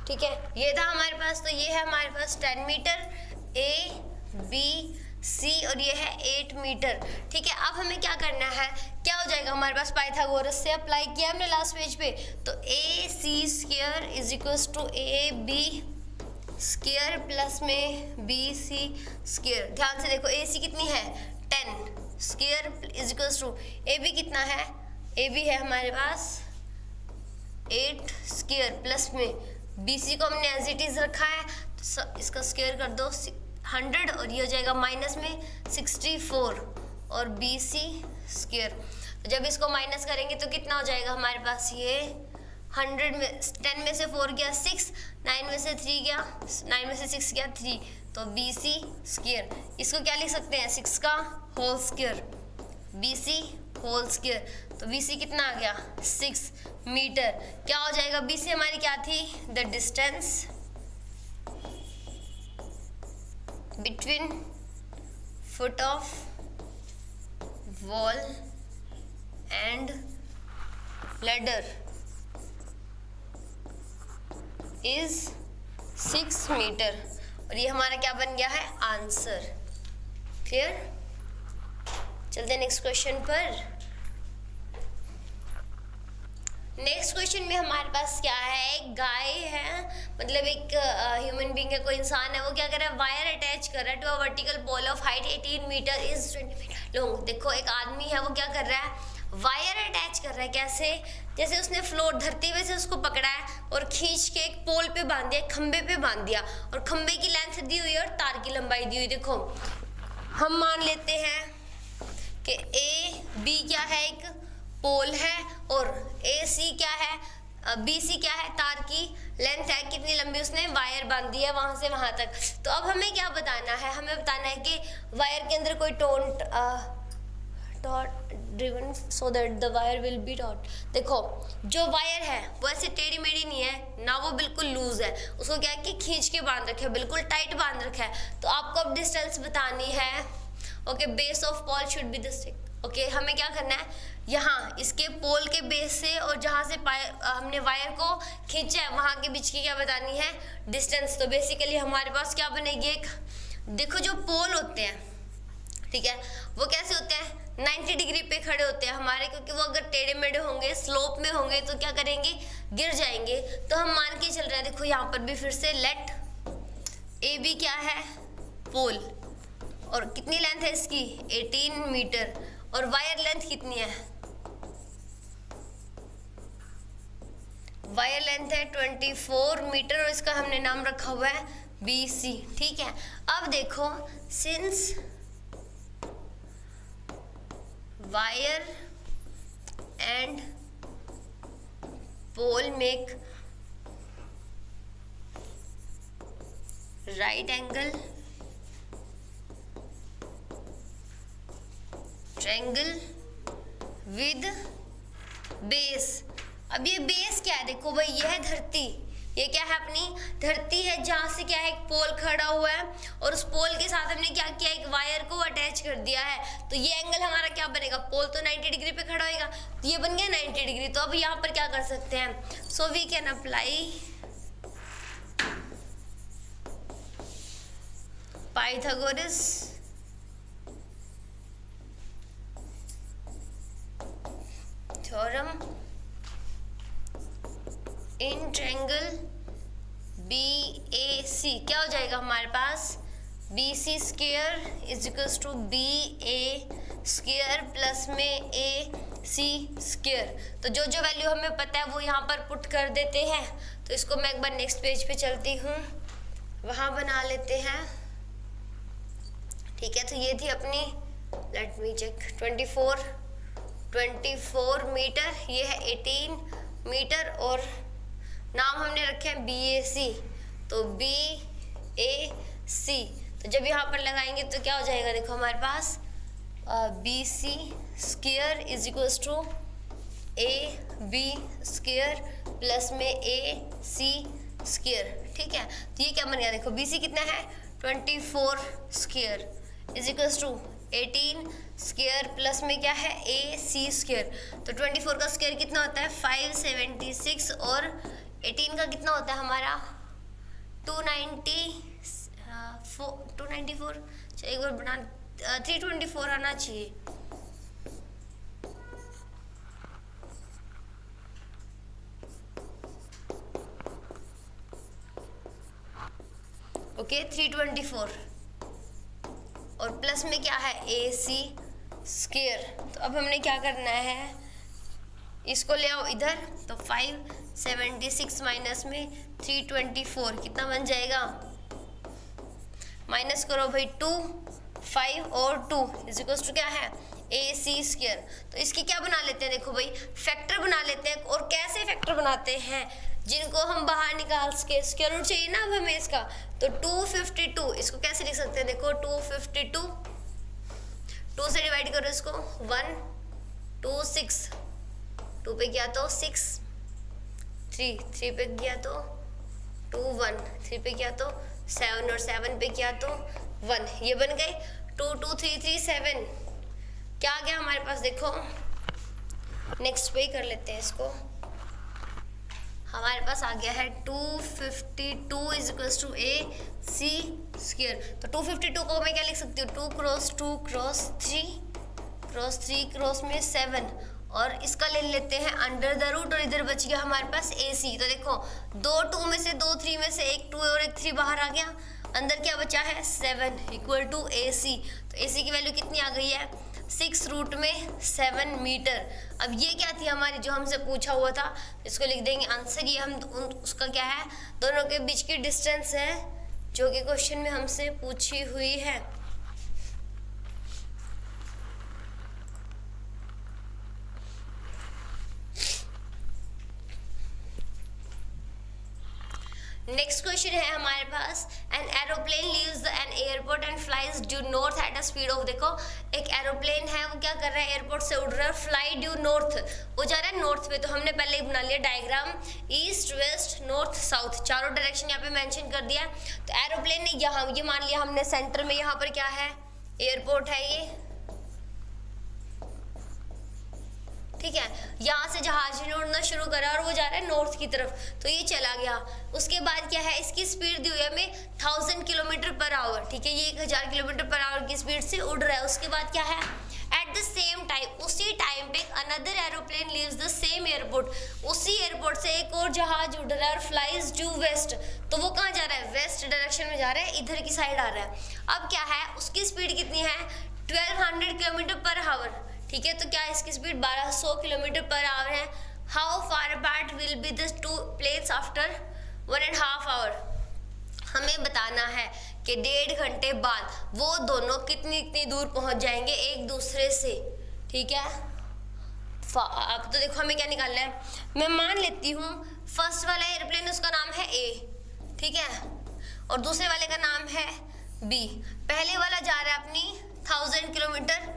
ठीक है, ये था हमारे पास। तो ये है हमारे पास 10 मीटर ABC और ये है 8 मीटर। ठीक है, अब हमें क्या करना है, क्या हो जाएगा हमारे पास, पाइथागोरस से अप्लाई किया हमने लास्ट पेज पे। तो AC² is equals to AB square plus में BC स्क्वायर। ध्यान से देखो, AC कितनी है 10 square is equals to AB कितना है, AB है हमारे पास 8 स्क्वायर प्लस में BC को हमने एज इट इज रखा है, तो इसका स्क्वायर कर दो 100 और ये हो जाएगा माइनस में 64 और BC स्क्वायर। तो जब इसको माइनस करेंगे तो कितना हो जाएगा हमारे पास, ये 100 में 10 में से 4 गया 6, 9 में से 3 गया 9 में से 6 गया 3, तो BC स्क्वायर। इसको क्या लिख सकते हैं, 6 का whole square, BC whole square. तो BC कितना आ गया 6 मीटर। क्या हो जाएगा, BC हमारी क्या थी, the distance between foot of wall and ladder is 6 metre. और ये हमारा क्या बन गया है, आंसर। क्लियर, चलते हैं नेक्स्ट क्वेश्चन पर। नेक्स्ट क्वेश्चन में हमारे पास क्या है, एक गाय है, मतलब एक ह्यूमन बीइंग है, कोई इंसान है, वो क्या कर रहा है, वायर अटैच कर रहा है to a vertical pole of height 18 metre is 20 metre long. देखो एक आदमी है, वो क्या कर रहा है, वायर अटैच कर रहा है। कैसे, जैसे उसने फ्लोर धरती में से उसको पकड़ा है और खींच के एक पोल पे बांध दिया, खंबे पे बांध दिया, और खंबे की लेंथ दी हुई है और तार की लंबाई दी हुई। देखो हम मान लेते हैं कि AB क्या है, एक पोल है, और AC क्या है, BC क्या है, तार की लेंथ है, कितनी लंबी उसने वायर बांध दी है वहां से वहां तक। तो अब हमें क्या बताना है, हमें बताना है कि वायर के अंदर कोई dot driven so that the wire will be dot. देखो जो वायर है वो ऐसे टेढ़ी मेढ़ी नहीं है ना, वो बिल्कुल लूज है, उसको क्या है कि खींच के बांध रखा है, बिल्कुल टाइट बांध रखा है। तो आपको अब डिस्टेंस बतानी है। Okay, base of pole should be the stick. Okay, हमें क्या करना है, यहाँ इसके पोल के बेस से और जहाँ से हमने वायर को खींचा है वहाँ के बीच की क्या बतानी है, डिस्टेंस। तो बेसिकली हमारे पास क्या बनेगी, एक देखो जो पोल होते हैं, ठीक है, वो कैसे होते हैं, 90 डिग्री पे खड़े होते हैं हमारे, क्योंकि वो अगर टेढ़े मेढ़े होंगे, स्लोप में होंगे तो क्या करेंगे, गिर जाएंगे। तो हम मान के चल रहे हैं, देखो यहाँ पर भी फिर से लेट AB क्या है, पोल, और कितनी लेंथ है इसकी 18 मीटर, और वायर लेंथ कितनी है, वायर लेंथ है 24 मीटर, और इसका हमने नाम रखा हुआ है BC। ठीक है, अब देखो since wire and pole make right angle triangle with base. अब ये बेस क्या है, देखो भाई ये है धरती, ये क्या है अपनी धरती है, जहाँ से क्या है एक पोल खड़ा हुआ है, और उस पोल के साथ हमने क्या किया, एक वायर को अटैच कर दिया है। तो ये एंगल हमारा क्या बनेगा, पोल तो 90 डिग्री पे खड़ा होएगा, तो ये बन गया 90 डिग्री। तो अब यहाँ पर क्या कर सकते हैं, so we can apply Pythagoras theorem in triangle BAC। क्या हो जाएगा हमारे पास, BC square is equals to BA square plus में AC स्क्वायर। तो जो जो वैल्यू हमें पता है वो यहाँ पर पुट कर देते हैं। तो इसको मैं एक बार नेक्स्ट पेज पे चलती हूँ, वहाँ बना लेते हैं। ठीक है, तो ये थी अपनी, लेट मी चेक, 24 मीटर, ये है 18 मीटर, और नाम हमने रखे हैं BAC। तो BAC, तो जब यहाँ पर लगाएंगे तो क्या हो जाएगा, देखो हमारे पास BC square is equals to AB square plus में AC स्क्वायर। ठीक है, तो ये क्या बन गया, देखो BC कितना है 24 square is equals to 18 square plus में क्या है AC स्क्वायर। तो 24 का स्क्वायर कितना होता है 576 और 18 का कितना होता है हमारा 294। चलो एक बार बना 324 आना चाहिए। ओके 324 और प्लस में क्या है AC स्क्वायर। तो अब हमने क्या करना है, इसको ले आओ इधर, तो 576 माइनस में 324 कितना बन जाएगा, माइनस करो भाई 2, 5 और 2 इज इक्वल टू क्या है AC स्क्वायर। तो इसकी क्या बना लेते हैं, देखो भाई फैक्टर बना लेते हैं। और कैसे फैक्टर बनाते हैं, जिनको हम बाहर निकाल सके, स्क्वायर रूट चाहिए ना अब हमें इसका, तो 252 इसको कैसे लिख सकते हैं, देखो 252 2 से डिवाइड करो इसको, 1 2 6, 2 पे गया तो 6, 3 पे गया तो 2 1, 3 पे गया तो 7 और 7 पे गया तो 1, ये बन गए 2 2 3 3 7। क्या आ गया हमारे पास, देखो नेक्स्ट पे कर लेते हैं इसको, हमारे पास आ गया है 252 is equals to AC square. तो 252 को मैं क्या लिख सकती हूँ, 2 क्रॉस 2 क्रॉस 3 क्रॉस में 7 और इसका ले लेते हैं अंडर द रूट और इधर बच गया हमारे पास AC। तो देखो 2 2 में से 2 3 में से एक 2 और एक 3 बाहर आ गया, अंदर क्या बचा है 7 इक्वल टू AC। तो AC की वैल्यू कितनी आ गई है 6 रूट में 7 मीटर। अब ये क्या थी हमारी जो हमसे पूछा हुआ था, इसको लिख देंगे आंसर। ये हम उसका क्या है, दोनों के बीच की डिस्टेंस है जो कि क्वेश्चन में हमसे पूछी हुई है। नेक्स्ट क्वेश्चन है हमारे पास, an aeroplane leaves an airport and flies due north at a speed of, देखो एक एरोप्लेन है वो क्या कर रहा है, एयरपोर्ट से उड़ रहा है, फ्लाई ड्यू नॉर्थ, वो जा रहा है नॉर्थ पे। तो हमने पहले ही बना लिया diagram, east west north south, चारों डायरेक्शन यहाँ पे मेंशन कर दिया। तो एरोप्लेन ने यहाँ ये मान लिया हमने सेंटर में, यहाँ पर क्या है एयरपोर्ट है ये, ठीक है। यहाँ से जहाज ने उड़ना शुरू करा और वो जा रहा है नॉर्थ की तरफ, तो ये चला गया। उसके बाद क्या है, इसकी स्पीड दी हुई है हमें 1000 किलोमीटर पर आवर, ठीक है, ये 1000 किलोमीटर पर आवर की स्पीड से उड़ रहा है। उसके बाद क्या है, एट द सेम टाइम, उसी टाइम पे another aeroplane leaves the same airport, उसी एयरपोर्ट से एक और जहाज उड़ रहा है और फ्लाइज ड्यू वेस्ट, तो वो कहाँ जा रहा है, वेस्ट डायरेक्शन में जा रहा है, इधर की साइड आ रहा है। अब क्या है, उसकी स्पीड कितनी है 1200 किलोमीटर पर आवर, ठीक है। तो क्या इसकी स्पीड 1200 किलोमीटर पर आवर है। How far apart will be the two planes after 1.5 hour, हमें बताना है कि 1.5 घंटे बाद वो दोनों कितनी दूर पहुंच जाएंगे एक दूसरे से, ठीक है। अब तो देखो हमें क्या निकालना है, मैं मान लेती हूँ फर्स्ट वाला एयरप्लेन उसका नाम है A, ठीक है, और दूसरे वाले का नाम है B। पहले वाला जा रहा है अपनी 1000 किलोमीटर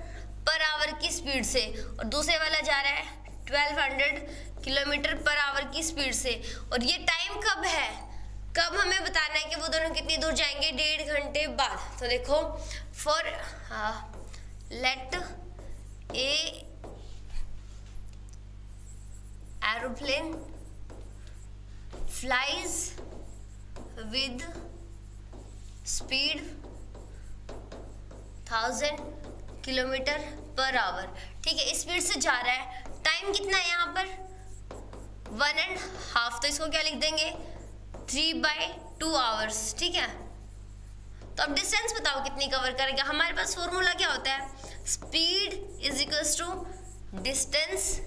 पर आवर की स्पीड से और दूसरे वाला जा रहा है 1200 किलोमीटर पर आवर की स्पीड से। और ये टाइम कब है, कब hमें बताना है कि वो दोनों कितनी दूर जाएंगे 1.5 घंटे बाद। तो देखो for let a aeroplane flies with speed 1000 kilometre per hour, ठीक है, स्पीड से जा रहा है। टाइम कितना है यहाँ पर 1.5, तो इसको क्या लिख देंगे 3/2 आवर्स, ठीक है। तो अब डिस्टेंस बताओ कितनी कवर करेगा, हमारे पास फॉर्मूला क्या होता है, speed is equals to distance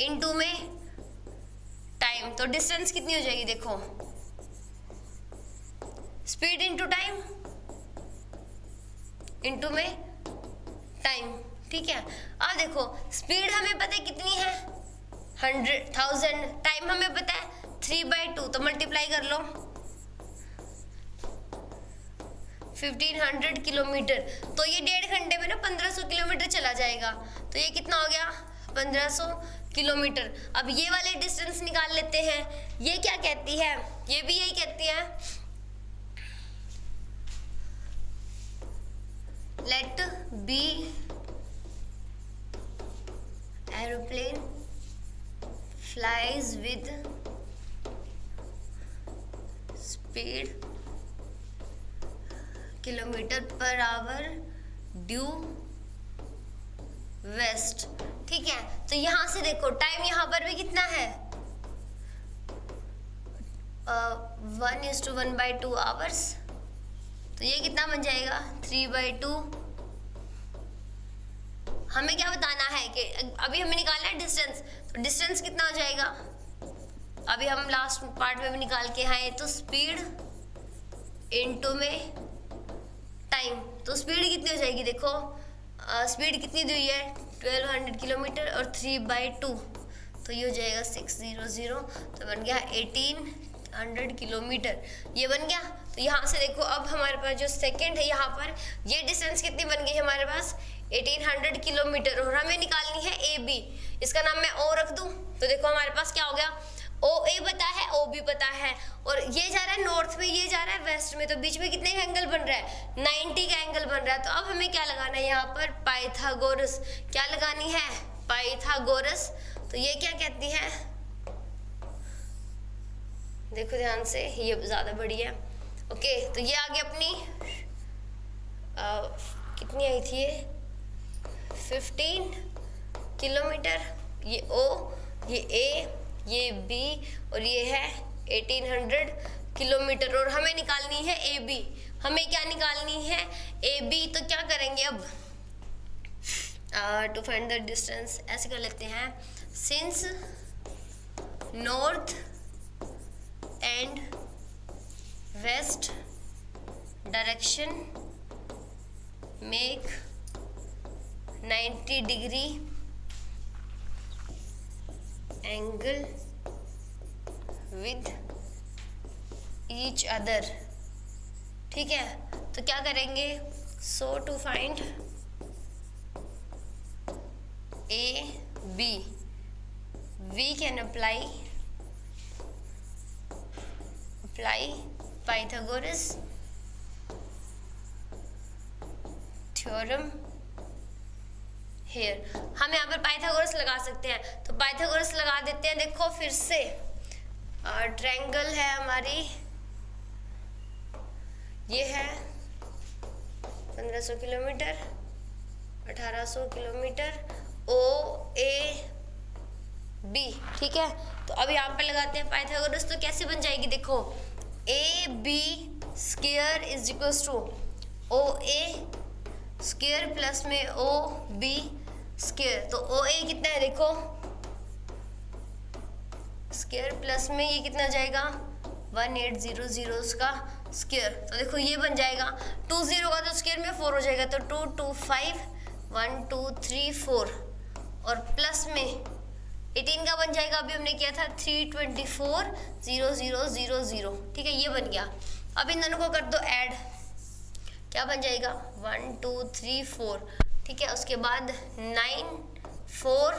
into में टाइम। तो डिस्टेंस कितनी हो जाएगी, देखो स्पीड इनटू टाइम इनटू में टाइम, ठीक है। अब देखो स्पीड हमें पता है कितनी है 1000, टाइम हमें पता है 3/2, तो मल्टीप्लाई कर लो 1500 किलोमीटर, तो ये 1.5 घंटे में ना 1500 किलोमीटर चला जाएगा। तो ये कितना हो गया 1500 किलोमीटर। अब ये वाले डिस्टेंस निकाल लेते हैं, ये क्या कहती है, ये भी यही कहती है, let be aeroplane flies with speed kilometre per hour due west. ठीक है, तो यहां से देखो टाइम यहां पर भी कितना है 1:1/2 आवर्स, तो ये कितना बन जाएगा 3/2। हमें क्या बताना है कि अभी हमें निकालना है डिस्टेंस, तो डिस्टेंस कितना हो जाएगा अभी हम लास्ट पार्ट में भी निकाल के आए, तो स्पीड इनटू में टाइम, तो स्पीड कितनी हो जाएगी देखो स्पीड कितनी दी हुई है 1200 किलोमीटर और 3/2, तो ये हो जाएगा 600, तो बन गया 1800 किलोमीटर, ये बन गया। तो यहाँ से देखो अब हमारे पास जो सेकंड है यहाँ पर ये डिस्टेंस कितनी बन गई हमारे पास 1800 किलोमीटर, और हमें निकालनी है ए बी, इसका नाम मैं ओ रख दूं, तो देखो हमारे पास क्या हो गया ओ ए पता है ओ बी पता है, और ये जा रहा है नॉर्थ में ये जा रहा है वेस्ट में, तो बीच में कितने का एंगल बन रहा है 90 का एंगल बन रहा है। तो अब हमें क्या लगाना है यहाँ पर पाइथागोरस, क्या लगानी है पाइथागोरस, तो ये क्या कहती है देखो ध्यान से, ये ज्यादा बड़ी है। ओके, तो ये आगे अपनी कितनी आई थी ये 15 किलोमीटर, ये ओ ये ए ये बी और ये है 1800 किलोमीटर, और हमें निकालनी है ए बी, हमें क्या निकालनी है ए बी, तो क्या करेंगे अब टू फाइंड द डिस्टेंस ऐसे कर लेते हैं, since north and west direction make 90 degree angle with each other. ठीक है, तो क्या करेंगे so to find A B we can apply Pythagoras theorem here, हम यहाँ पर पाइथागोरस लगा सकते हैं, तो पाइथागोरस लगा देते हैं। देखो फिर से ट्रायंगल है हमारी, ये है 1500 kilometre 1800 kilometre O A B. ठीक है, तो अब यहाँ पर लगाते हैं पाइथागोरस, तो कैसे बन जाएगी देखो A B square is equals to O A square plus में ओ बी स्क्वायर, तो ओ ए कितना है देखो स्क्वायर प्लस में ये कितना जाएगा 1800 का स्क्वायर, तो देखो ये बन जाएगा 20 का तो स्क्वायर में 4 हो जाएगा, तो 2 2 5 1 2 3 4 और प्लस में 18 का बन जाएगा, अभी हमने किया था 324 0 0 0 0। ठीक है, ये बन गया। अब इन दोनों को कर दो ऐड, क्या बन जाएगा 1 2 3 4। ठीक है, उसके बाद 9 4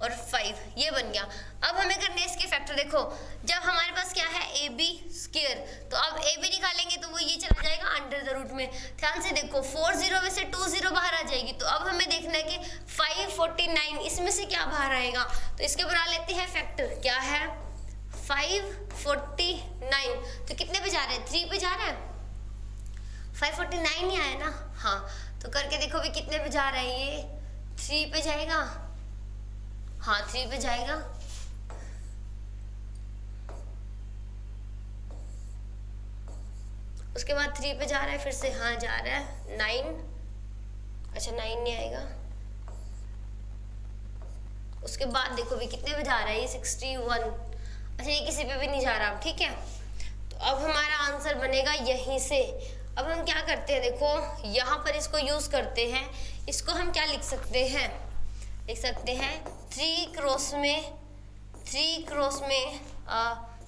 और 5, ये बन गया। अब हमें करने इसके फैक्टर, देखो जब हमारे पास क्या है ए बी स्क्वायर, तो अब ए बी निकालेंगे तो वो ये चला जाएगा अंडर द रूट में। ध्यान से देखो 4 0 में से 2 0 बाहर आ जाएगी, तो अब हमें देखना है कि 549 इसमें से क्या बाहर आएगा, तो इसके बना लेते हैं फैक्टर, क्या है 549, तो कितने पे जा रहे हैं 3 पे जा रहे हैं, 549 नहीं आया ना, हाँ तो करके देखो भी कितने पे जा रहा है ये 3 पे जाएगा, हाँ 3 पे जाएगा। उसके बाद 3 पे जा रहा है फिर से, हाँ जा रहा है 9, अच्छा 9 नहीं आएगा। उसके बाद देखो भी कितने पे जा रहा है ये 61, अच्छा ये किसी पे भी नहीं जा रहा अब। ठीक है, तो अब हमारा आंसर बनेगा यहीं से। अब हम क्या करते हैं देखो यहाँ पर इसको यूज करते हैं, इसको हम क्या लिख सकते हैं, लिख सकते हैं 3 क्रॉस में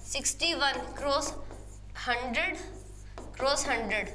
61 क्रॉस 100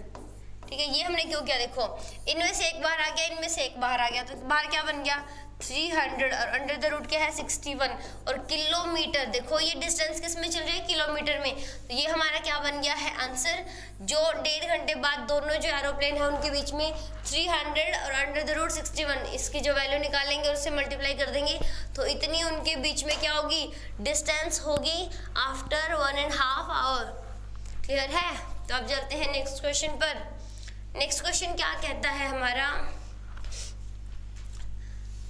ठीक है, ये हमने क्यों किया देखो इनमें से एक बार आ गया इनमें से एक बाहर आ गया, तो बाहर क्या बन गया 300 और अंडर द रूट क्या है 61 और किलोमीटर, देखो ये डिस्टेंस किस में चल रही है किलोमीटर में, तो ये हमारा क्या बन गया है आंसर, जो 1.5 घंटे बाद दोनों जो एरोप्लेन है उनके बीच में 300 और अंडर द रूट 61 इसकी जो वैल्यू निकालेंगे और उससे मल्टीप्लाई कर देंगे, तो इतनी उनके बीच में क्या होगी डिस्टेंस होगी आफ्टर 1.5 आवर। क्लियर है? तो अब चलते हैं नेक्स्ट क्वेश्चन पर। नेक्स्ट क्वेश्चन क्या कहता है हमारा,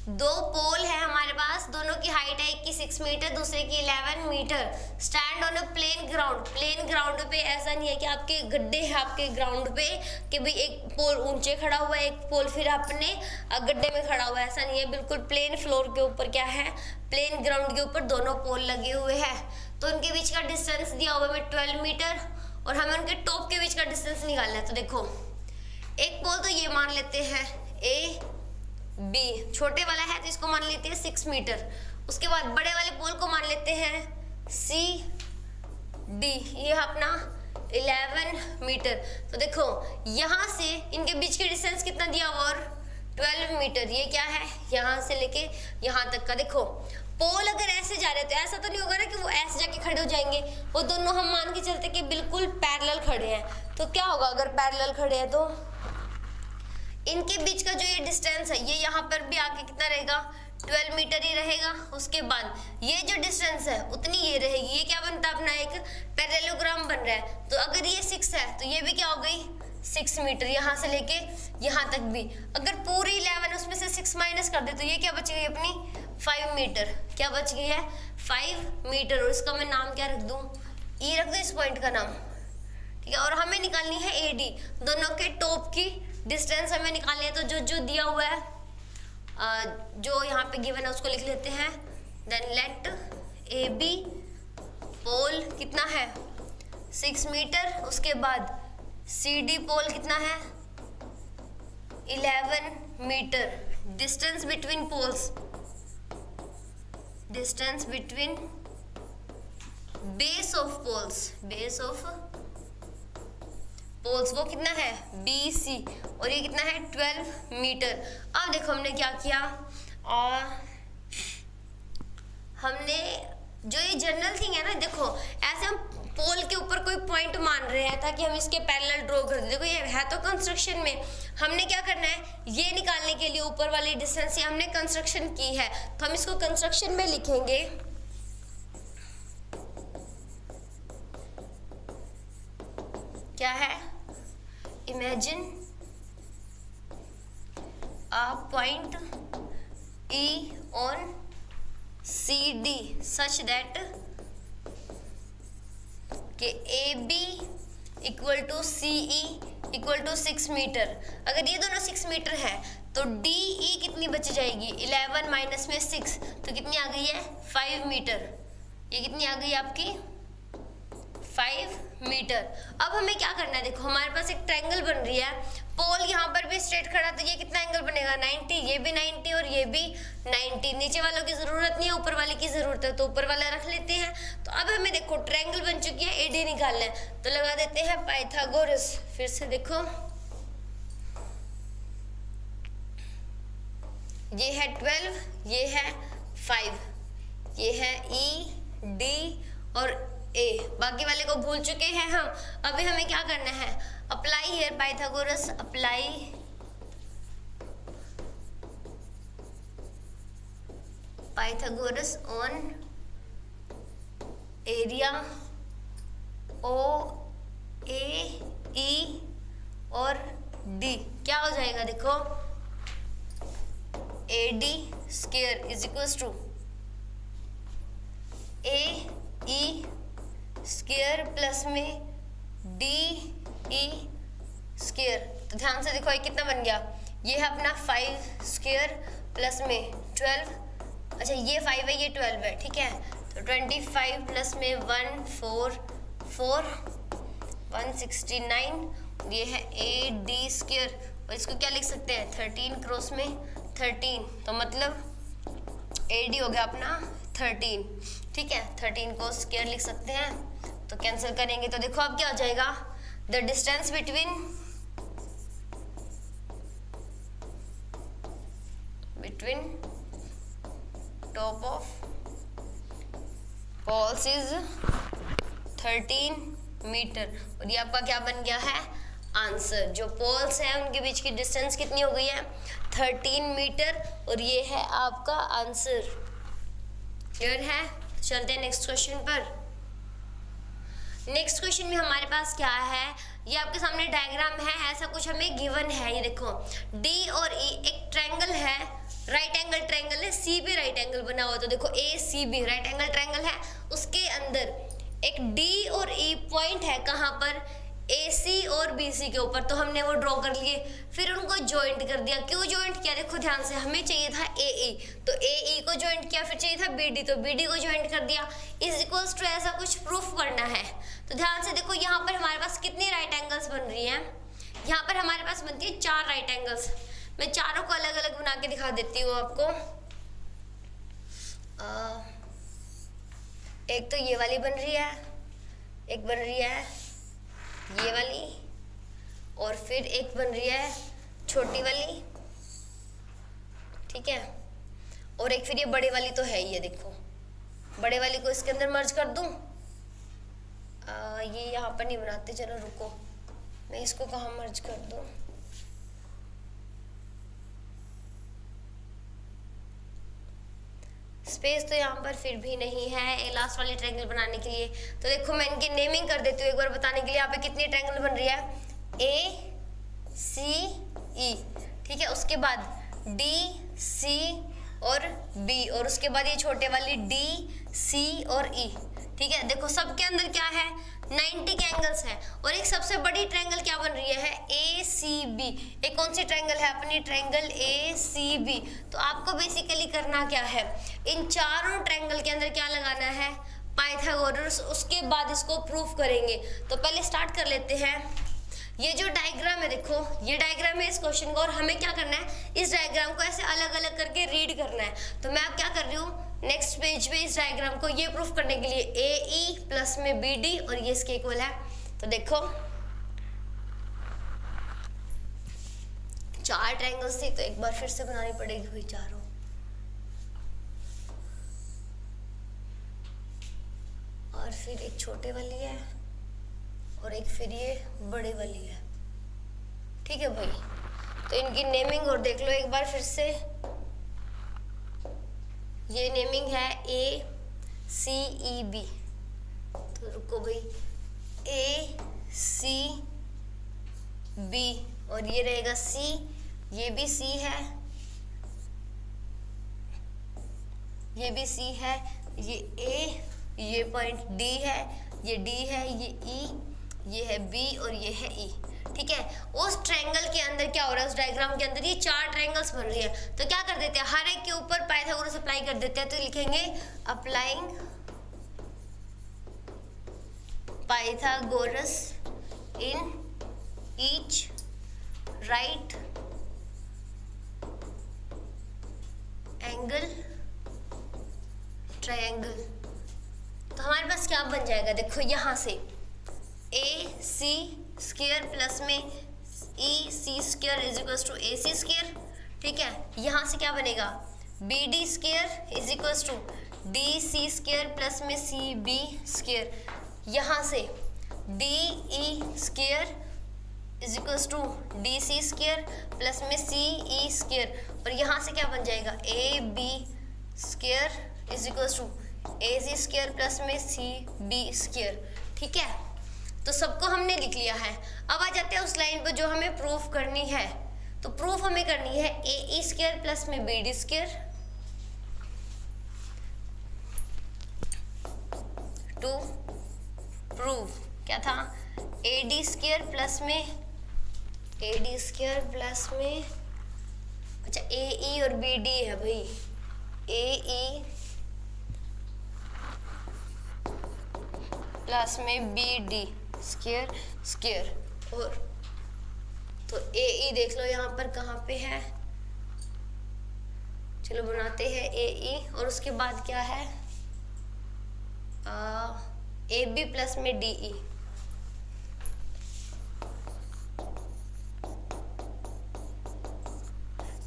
दो पोल है हमारे पास, दोनों की हाइट है, एक की 6 मीटर दूसरे की 11 metre. Stand on a plane ground. Plane ground पे ऐसा नहीं है कि आपके गड्ढे हैं आपके ग्राउंड पे कि भाई एक पोल ऊंचे खड़ा हुआ है, एक पोल फिर अपने गड्ढे में खड़ा हुआ है, ऐसा नहीं है। बिल्कुल प्लेन फ्लोर के ऊपर क्या है, प्लेन ग्राउंड के ऊपर दोनों पोल लगे हुए हैं। तो उनके बीच का डिस्टेंस दिया हुआ है 12 मीटर और हमें उनके टॉप के बीच का डिस्टेंस निकालना है। तो देखो एक पोल तो ये मान लेते हैं ए बी, छोटे वाला है तो इसको मान लेते हैं 6 मीटर। उसके बाद बड़े वाले पोल को मान लेते हैं सी डी, ये अपना 11 मीटर। तो देखो यहाँ से इनके बीच के डिस्टेंस कितना दिया हुआ और 12 मीटर। ये क्या है, यहाँ से लेके यहाँ तक का। देखो पोल अगर ऐसे जा रहे तो ऐसा तो नहीं होगा ना कि वो ऐसे जाके खड़े हो जाएंगे, वो दोनों हम मान के चलते कि बिल्कुल पैरेलल खड़े हैं। तो क्या होगा अगर पैरेलल खड़े हैं तो इनके बीच का जो ये डिस्टेंस है ये यहाँ पर भी आके कितना रहेगा, 12 मीटर ही रहेगा। उसके बाद ये जो डिस्टेंस है उतनी ये रहेगी। ये क्या बनता है अपना एक पैरेललोग्राम बन रहा है। तो अगर ये 6 है तो ये भी क्या हो गई 6 मीटर, यहाँ से लेके यहाँ तक भी। अगर पूरी 11 उसमें से 6 माइनस कर दे तो ये क्या बच गई अपनी 5 मीटर। क्या बच गई है 5 मीटर। और इसका मैं नाम क्या रख दूँ, ई रख दूँ इस पॉइंट का नाम, ठीक है। और हमें निकालनी है एडी, दोनों के टॉप की डिस्टेंस हमें निकालनी है। तो जो दिया हुआ है जो यहाँ पे गिवन है उसको लिख लेते हैं। देन लेट ए बी पोल कितना है 6 मीटर, उसके बाद सी डी पोल कितना है 11 metre. Distance between poles, distance between base of poles, base of poles वो कितना है BC और ये कितना है 12 मीटर। अब देखो हमने क्या किया, और हमने जो ये जनरल थिंग है ना, देखो ऐसे हम पोल के ऊपर कोई पॉइंट मान रहे हैं ताकि हम इसके पैरेलल ड्रॉ कर दें। देखो ये है तो कंस्ट्रक्शन में, हमने क्या करना है ये निकालने के लिए ऊपर वाली डिस्टेंस, ये हमने कंस्ट्रक्शन की है तो हम इसको कंस्ट्रक्शन में लिखेंगे। क्या है, imagine a point E on CD such that कि AB equal to CE equal to 6 metre. अगर ये दोनों 6 मीटर है तो DE कितनी बच जाएगी 11 माइनस में 6 तो कितनी आ गई है 5 मीटर। ये कितनी आ गई आपकी 5 मीटर। अब हमें क्या करना है, देखो हमारे पास एक ट्रायंगल बन रही है, पोल यहाँ पर भी स्ट्रेट खड़ा तो ये कितना एंगल बनेगा 90, ये भी 90 और ये भी 90। नीचे वालों की जरूरत नहीं है, ऊपर वाले की जरूरत है तो ऊपर वाला रख लेते हैं। तो अब हमें देखो ट्रायंगल बन चुकी है, एडी निकालना है तो लगा देते हैं पाइथागोरस। फिर से देखो ये है 12, ये है 5, ये है E D और ए, बाकी वाले को भूल चुके हैं हम। अभी हमें क्या करना है, apply here Pythagoras, apply Pythagoras on area O A E और डी। क्या हो जाएगा देखो A D square is equals to A E square plus में डी ई स्क्वायर। तो ध्यान से देखो ये कितना बन गया, ये है अपना 5 स्क्वायर प्लस में 12, अच्छा ये 5 है ये 12 है, ठीक है। तो 25 प्लस में 1 4 4 169, ये है ए डी स्क्वायर और इसको क्या लिख सकते हैं 13 क्रॉस में 13, तो मतलब ए डी हो गया अपना 13, ठीक है। 13 को स्क्वायर लिख सकते हैं तो कैंसिल करेंगे तो देखो अब क्या हो जाएगा, the distance between top of poles is 13 metre. और ये आपका क्या बन गया है आंसर। जो पोल्स हैं उनके बीच की डिस्टेंस कितनी हो गई है 13 मीटर और ये है आपका आंसर। क्लियर है? चलते हैं नेक्स्ट क्वेश्चन पर। नेक्स्ट क्वेश्चन में हमारे पास क्या है, ये आपके सामने डायग्राम है, ऐसा कुछ हमें गिवन है। ये देखो डी और ई एक ट्रायंगल है, राइट एंगल ट्रायंगल है, सी भी राइट एंगल बना हुआ, तो देखो A C B right angle triangle है, उसके अंदर एक डी और ई पॉइंट है, कहाँ पर, ए सी और बी सी के ऊपर, तो हमने वो ड्रॉ कर लिए, फिर उनको ज्वाइंट कर दिया। क्यों ज्वाइंट किया, देखो ध्यान से, हमें चाहिए था ए ई, तो ए ई को ज्वाइंट किया, फिर चाहिए था बी डी, तो बी डी को ज्वाइंट कर दिया, इज इक्वल्स टू ऐसा कुछ प्रूफ करना है। तो ध्यान से देखो यहाँ पर हमारे पास कितनी राइट एंगल्स बन रही हैं, यहाँ पर हमारे पास बनती है 4 राइट एंगल्स। मैं चारों को अलग अलग बना के दिखा देती हूँ आपको। एक तो ये वाली बन रही है, एक बन रही है ये वाली, और फिर एक बन रही है छोटी वाली, ठीक है, और एक फिर ये बड़े वाली तो है, ये देखो बड़े वाली को इसके अंदर मर्ज कर दूं। ये यहाँ पर नहीं बनाते, चलो रुको, मैं इसको कहाँ मर्ज कर दूं, स्पेस तो यहाँ पर फिर भी नहीं है लास्ट वाली ट्रायंगल बनाने के लिए। तो देखो मैं इनकी नेमिंग कर देती हूँ एक बार बताने के लिए। यहाँ पे कितनी ट्रायंगल बन रही है, ए सी ई, ठीक है, उसके बाद डी सी और बी, और उसके बाद ये छोटे वाली डी सी और ई, ठीक है। देखो सबके अंदर क्या है, 90 के एंगल्स हैं, और एक सबसे बड़ी ट्रायंगल क्या बन रही है, ए सी बी। एक कौन सी ट्रायंगल है अपनी, ट्रायंगल ए सी बी। तो आपको बेसिकली करना क्या है, इन चारों ट्रायंगल के अंदर क्या लगाना है, पाइथागोरस, उसके बाद इसको प्रूफ करेंगे। तो पहले स्टार्ट कर लेते हैं। ये जो डायग्राम है, देखो ये डायग्राम है इस क्वेश्चन का, और हमें क्या करना है, इस डायग्राम को ऐसे अलग अलग करके रीड करना है। तो मैं अब क्या कर रही हूँ, नेक्स्ट पेज पे इस डायग्राम को ये प्रूफ करने के लिए ए ई प्लस में बी डी और ये इसके इक्वल है। तो देखो 4 ट्रायंगल्स थी, तो एक बार फिर से बनानी पड़ेगी हुई चारों। और फिर एक छोटे वाली है, और एक फिर ये बड़े वाली है, ठीक है भाई। तो इनकी नेमिंग और देख लो एक बार फिर से। ये नेमिंग है ए सी ई बी, तो रुको भाई, ए सी बी, और ये रहेगा सी, ये भी सी है, ये भी सी है, ये ए, ये पॉइंट डी है, ये डी है, ये ई, ये है बी और ये है ई, ठीक है। उस ट्रायंगल के अंदर क्या हो रहा है, उस डायग्राम के अंदर ये 4 ट्रायंगल्स बन रही है। तो क्या कर देते हैं, हर एक के ऊपर पाइथागोरस अप्लाई कर देते हैं। तो लिखेंगे applying Pythagoras in each right angle triangle. तो हमारे पास क्या बन जाएगा, देखो यहाँ से ए सी स्क्वायर प्लस में E C square is equal to A C square, ठीक है। यहाँ से क्या बनेगा, B D square is equal to D C square plus में सी बी स्क्वायर। यहाँ से D E square is equal to D C square plus में सी ई स्क्वायर, और यहाँ से क्या बन जाएगा, A B square is equal to A C square plus में सी बी स्क्वायर, ठीक है। तो सबको हमने लिख लिया है। अब आ जाते हैं उस लाइन पर जो हमें प्रूफ करनी है। तो प्रूफ हमें करनी है ए ई स्क्वायर प्लस में B D square to prove क्या था, ए डी स्क्वायर प्लस में अच्छा ए ई और बी डी है भाई, ए ई प्लस में बी डी स्क्वायर, और तो ए ई देख लो यहाँ पर कहाँ पे है, चलो बनाते हैं ए ई, और उसके बाद क्या है, ए बी प्लस में डी ई,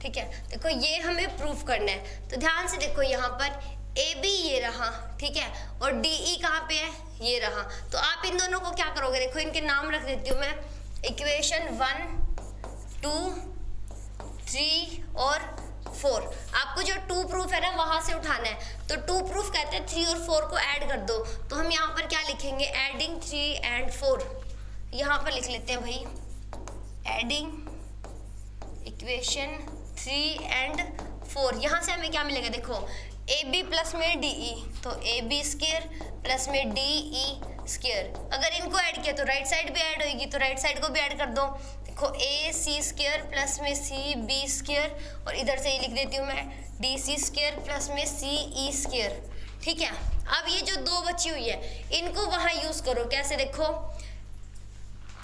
ठीक है। देखो ये हमें प्रूफ करना है। तो ध्यान से देखो यहाँ पर ए बी ये रहा, ठीक है, और डी ई कहाँ पे है, ये रहा। तो आप इन दोनों को क्या करोगे, देखो इनके नाम रख देती हूँ मैं, इक्वेशन 1 2 3 और 4। आपको जो 2 प्रूफ है ना वहां से उठाना है, तो 2 प्रूफ कहते हैं 3 और 4 को ऐड कर दो। तो हम यहाँ पर क्या लिखेंगे, एडिंग 3 एंड 4। यहाँ पर लिख लेते हैं भाई, एडिंग इक्वेशन 3 एंड 4। यहाँ से हमें क्या मिलेगा, देखो ए बी प्लस में डी ई, तो ए बी स्क्वायर प्लस में डी ई स्क्वायर। अगर इनको ऐड किया तो राइट साइड भी ऐड होगी, तो राइट साइड को भी ऐड कर दो। देखो ए सी स्क्वायर प्लस में सी बी स्क्वायर, और इधर से ये लिख देती हूँ मैं डी सी स्क्वायर प्लस में सी ई स्क्वायर। ठीक है, अब ये जो 2 बची हुई है इनको वहाँ यूज करो। कैसे, देखो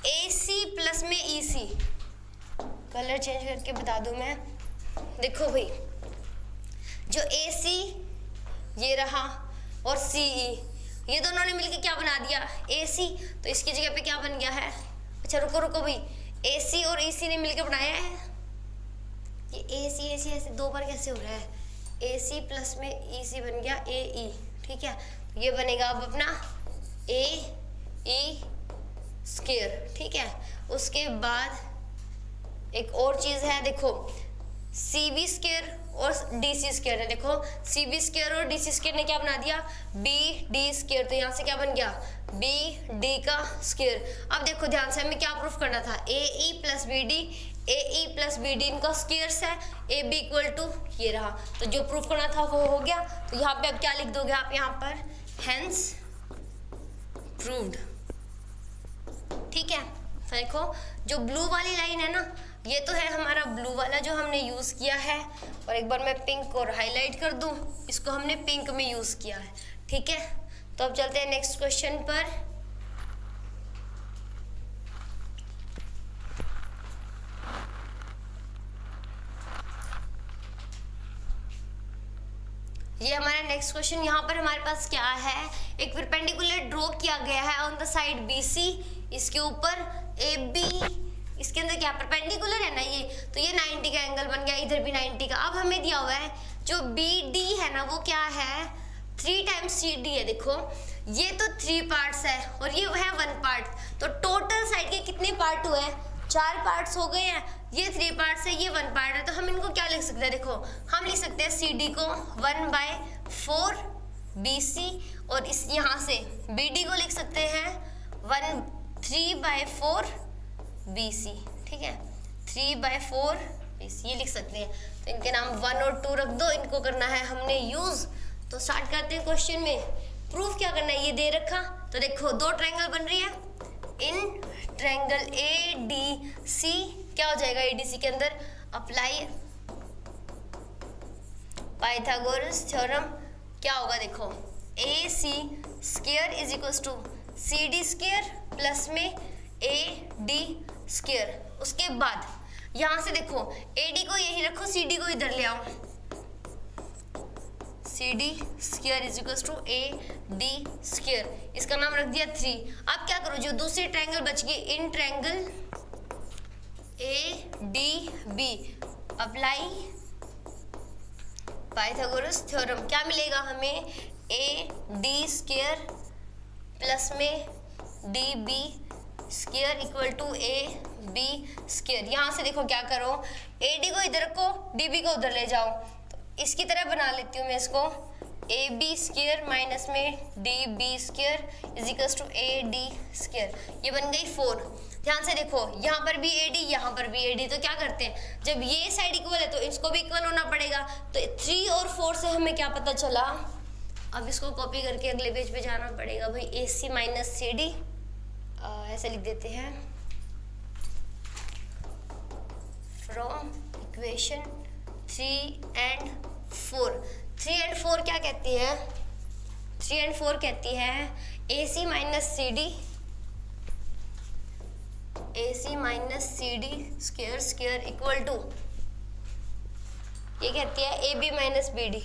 ए सी प्लस में ई सी, कलर चेंज करके बता दूँ मैं। देखो भाई, जो ए सी ये रहा और सी ई, ये दोनों ने मिलके क्या बना दिया, ए सी। तो इसकी जगह पे क्या बन गया है, अच्छा रुको रुको भाई, ए सी और ई सी ने मिलके बनाया है ये ए सी ऐसे 2 बार कैसे हो रहा है, ए सी प्लस में ई सी बन गया ए ई। ठीक है, तो ये बनेगा अब अपना ए ई स्क्वायर। ठीक है, उसके बाद एक और चीज़ है, देखो सी बी स्क्वायर और डी सी स्क्वायर है। देखो सी बी स्क्वायर और डी सी स्क्वायर ने क्या बना दिया, बी डी स्क्वायर। तो यहाँ से क्या बन गया, बी डी का स्क्वायर। अब देखो ध्यान से, हमें क्या प्रूफ करना था, ए ई प्लस बी डी, ए ई प्लस बी डी इनका स्क्वायर्स है, ए बी इक्वल टू ये रहा। तो जो प्रूफ करना था वो हो गया। तो यहाँ पे अब क्या लिख दोगे आप, यहाँ पर हेंस प्रूव्ड। ठीक है, तो देखो जो ब्लू वाली लाइन है ना, ये तो है हमारा ब्लू वाला जो हमने यूज़ किया है। और एक बार मैं पिंक और हाईलाइट कर दूं, इसको हमने पिंक में यूज़ किया है। ठीक है, तो अब चलते हैं नेक्स्ट क्वेश्चन पर। ये हमारा नेक्स्ट क्वेश्चन, यहाँ पर हमारे पास क्या है, एक परपेंडिकुलर ड्रॉ किया गया है on the side B C, इसके ऊपर ए बी, इसके अंदर क्या परपेंडिकुलर है ना ये, तो ये 90 का एंगल बन गया, इधर भी 90 का। अब हमें दिया हुआ है जो बी डी है ना, वो क्या है 3 टाइम्स सी डी है। देखो ये तो 3 पार्ट्स है और ये है 1 पार्ट, तो टोटल साइड के कितने पार्ट हुए, 4 पार्ट्स हो गए हैं। ये 3 पार्ट्स है, ये 1 पार्ट है, तो हम इनको क्या लिख सकते हैं, देखो हम लिख सकते हैं सी डी को 1/4 बी सी, और इस यहाँ से बी डी को लिख सकते हैं 3/4 बी सी। ठीक है, 3/4 बी सी ये लिख सकते हैं। तो इनके नाम 1 और 2 रख दो, इनको करना है हमने यूज। तो स्टार्ट करते हैं क्वेश्चन में। प्रूफ क्या करना है, ये दे रखा, तो देखो 2 ट्रायंगल बन रही है, इन ट्रायंगल ए डी सी क्या हो जाएगा, ए डी सी के अंदर अप्लाई पाइथागोरस थ्योरम। क्या होगा, देखो A C square is equals to C D square plus में ए डी स्क्वायर। उसके बाद यहाँ से देखो ए डी को यही रखो, सी डी को इधर ले आओ, C D square is equals to A D square, इसका नाम रख दिया 3। अब क्या करो, जो दूसरी ट्रायंगल बच गई, in triangle A D B apply Pythagoras theorem. क्या मिलेगा हमें, ए डी स्क्वायर प्लस में D B square equal to A B square. यहाँ से देखो क्या करो, ए डी को इधर रखो, डी बी को उधर ले जाओ, तो इसकी तरह बना लेती हूँ मैं इसको, ए बी स्क्वायर माइनस में D B square is equals to A D square. ये बन गई 4। ध्यान से देखो, यहाँ पर भी ए डी, यहाँ पर भी ए डी, तो क्या करते हैं, जब ये साइड इक्वल है तो इसको भी इक्वल होना पड़ेगा। तो 3 और 4 से हमें क्या पता चला, अब इसको कॉपी करके अगले पेज पे जाना पड़ेगा भाई, ए सी माइनस सी डी ऐसे लिख देते हैं, फ्रॉम इक्वेशन 3 एंड 4। 3 एंड 4 क्या कहती है, 3 एंड 4 कहती है A C minus C D, A C minus C D square square equal to, ये कहती है A B minus B D,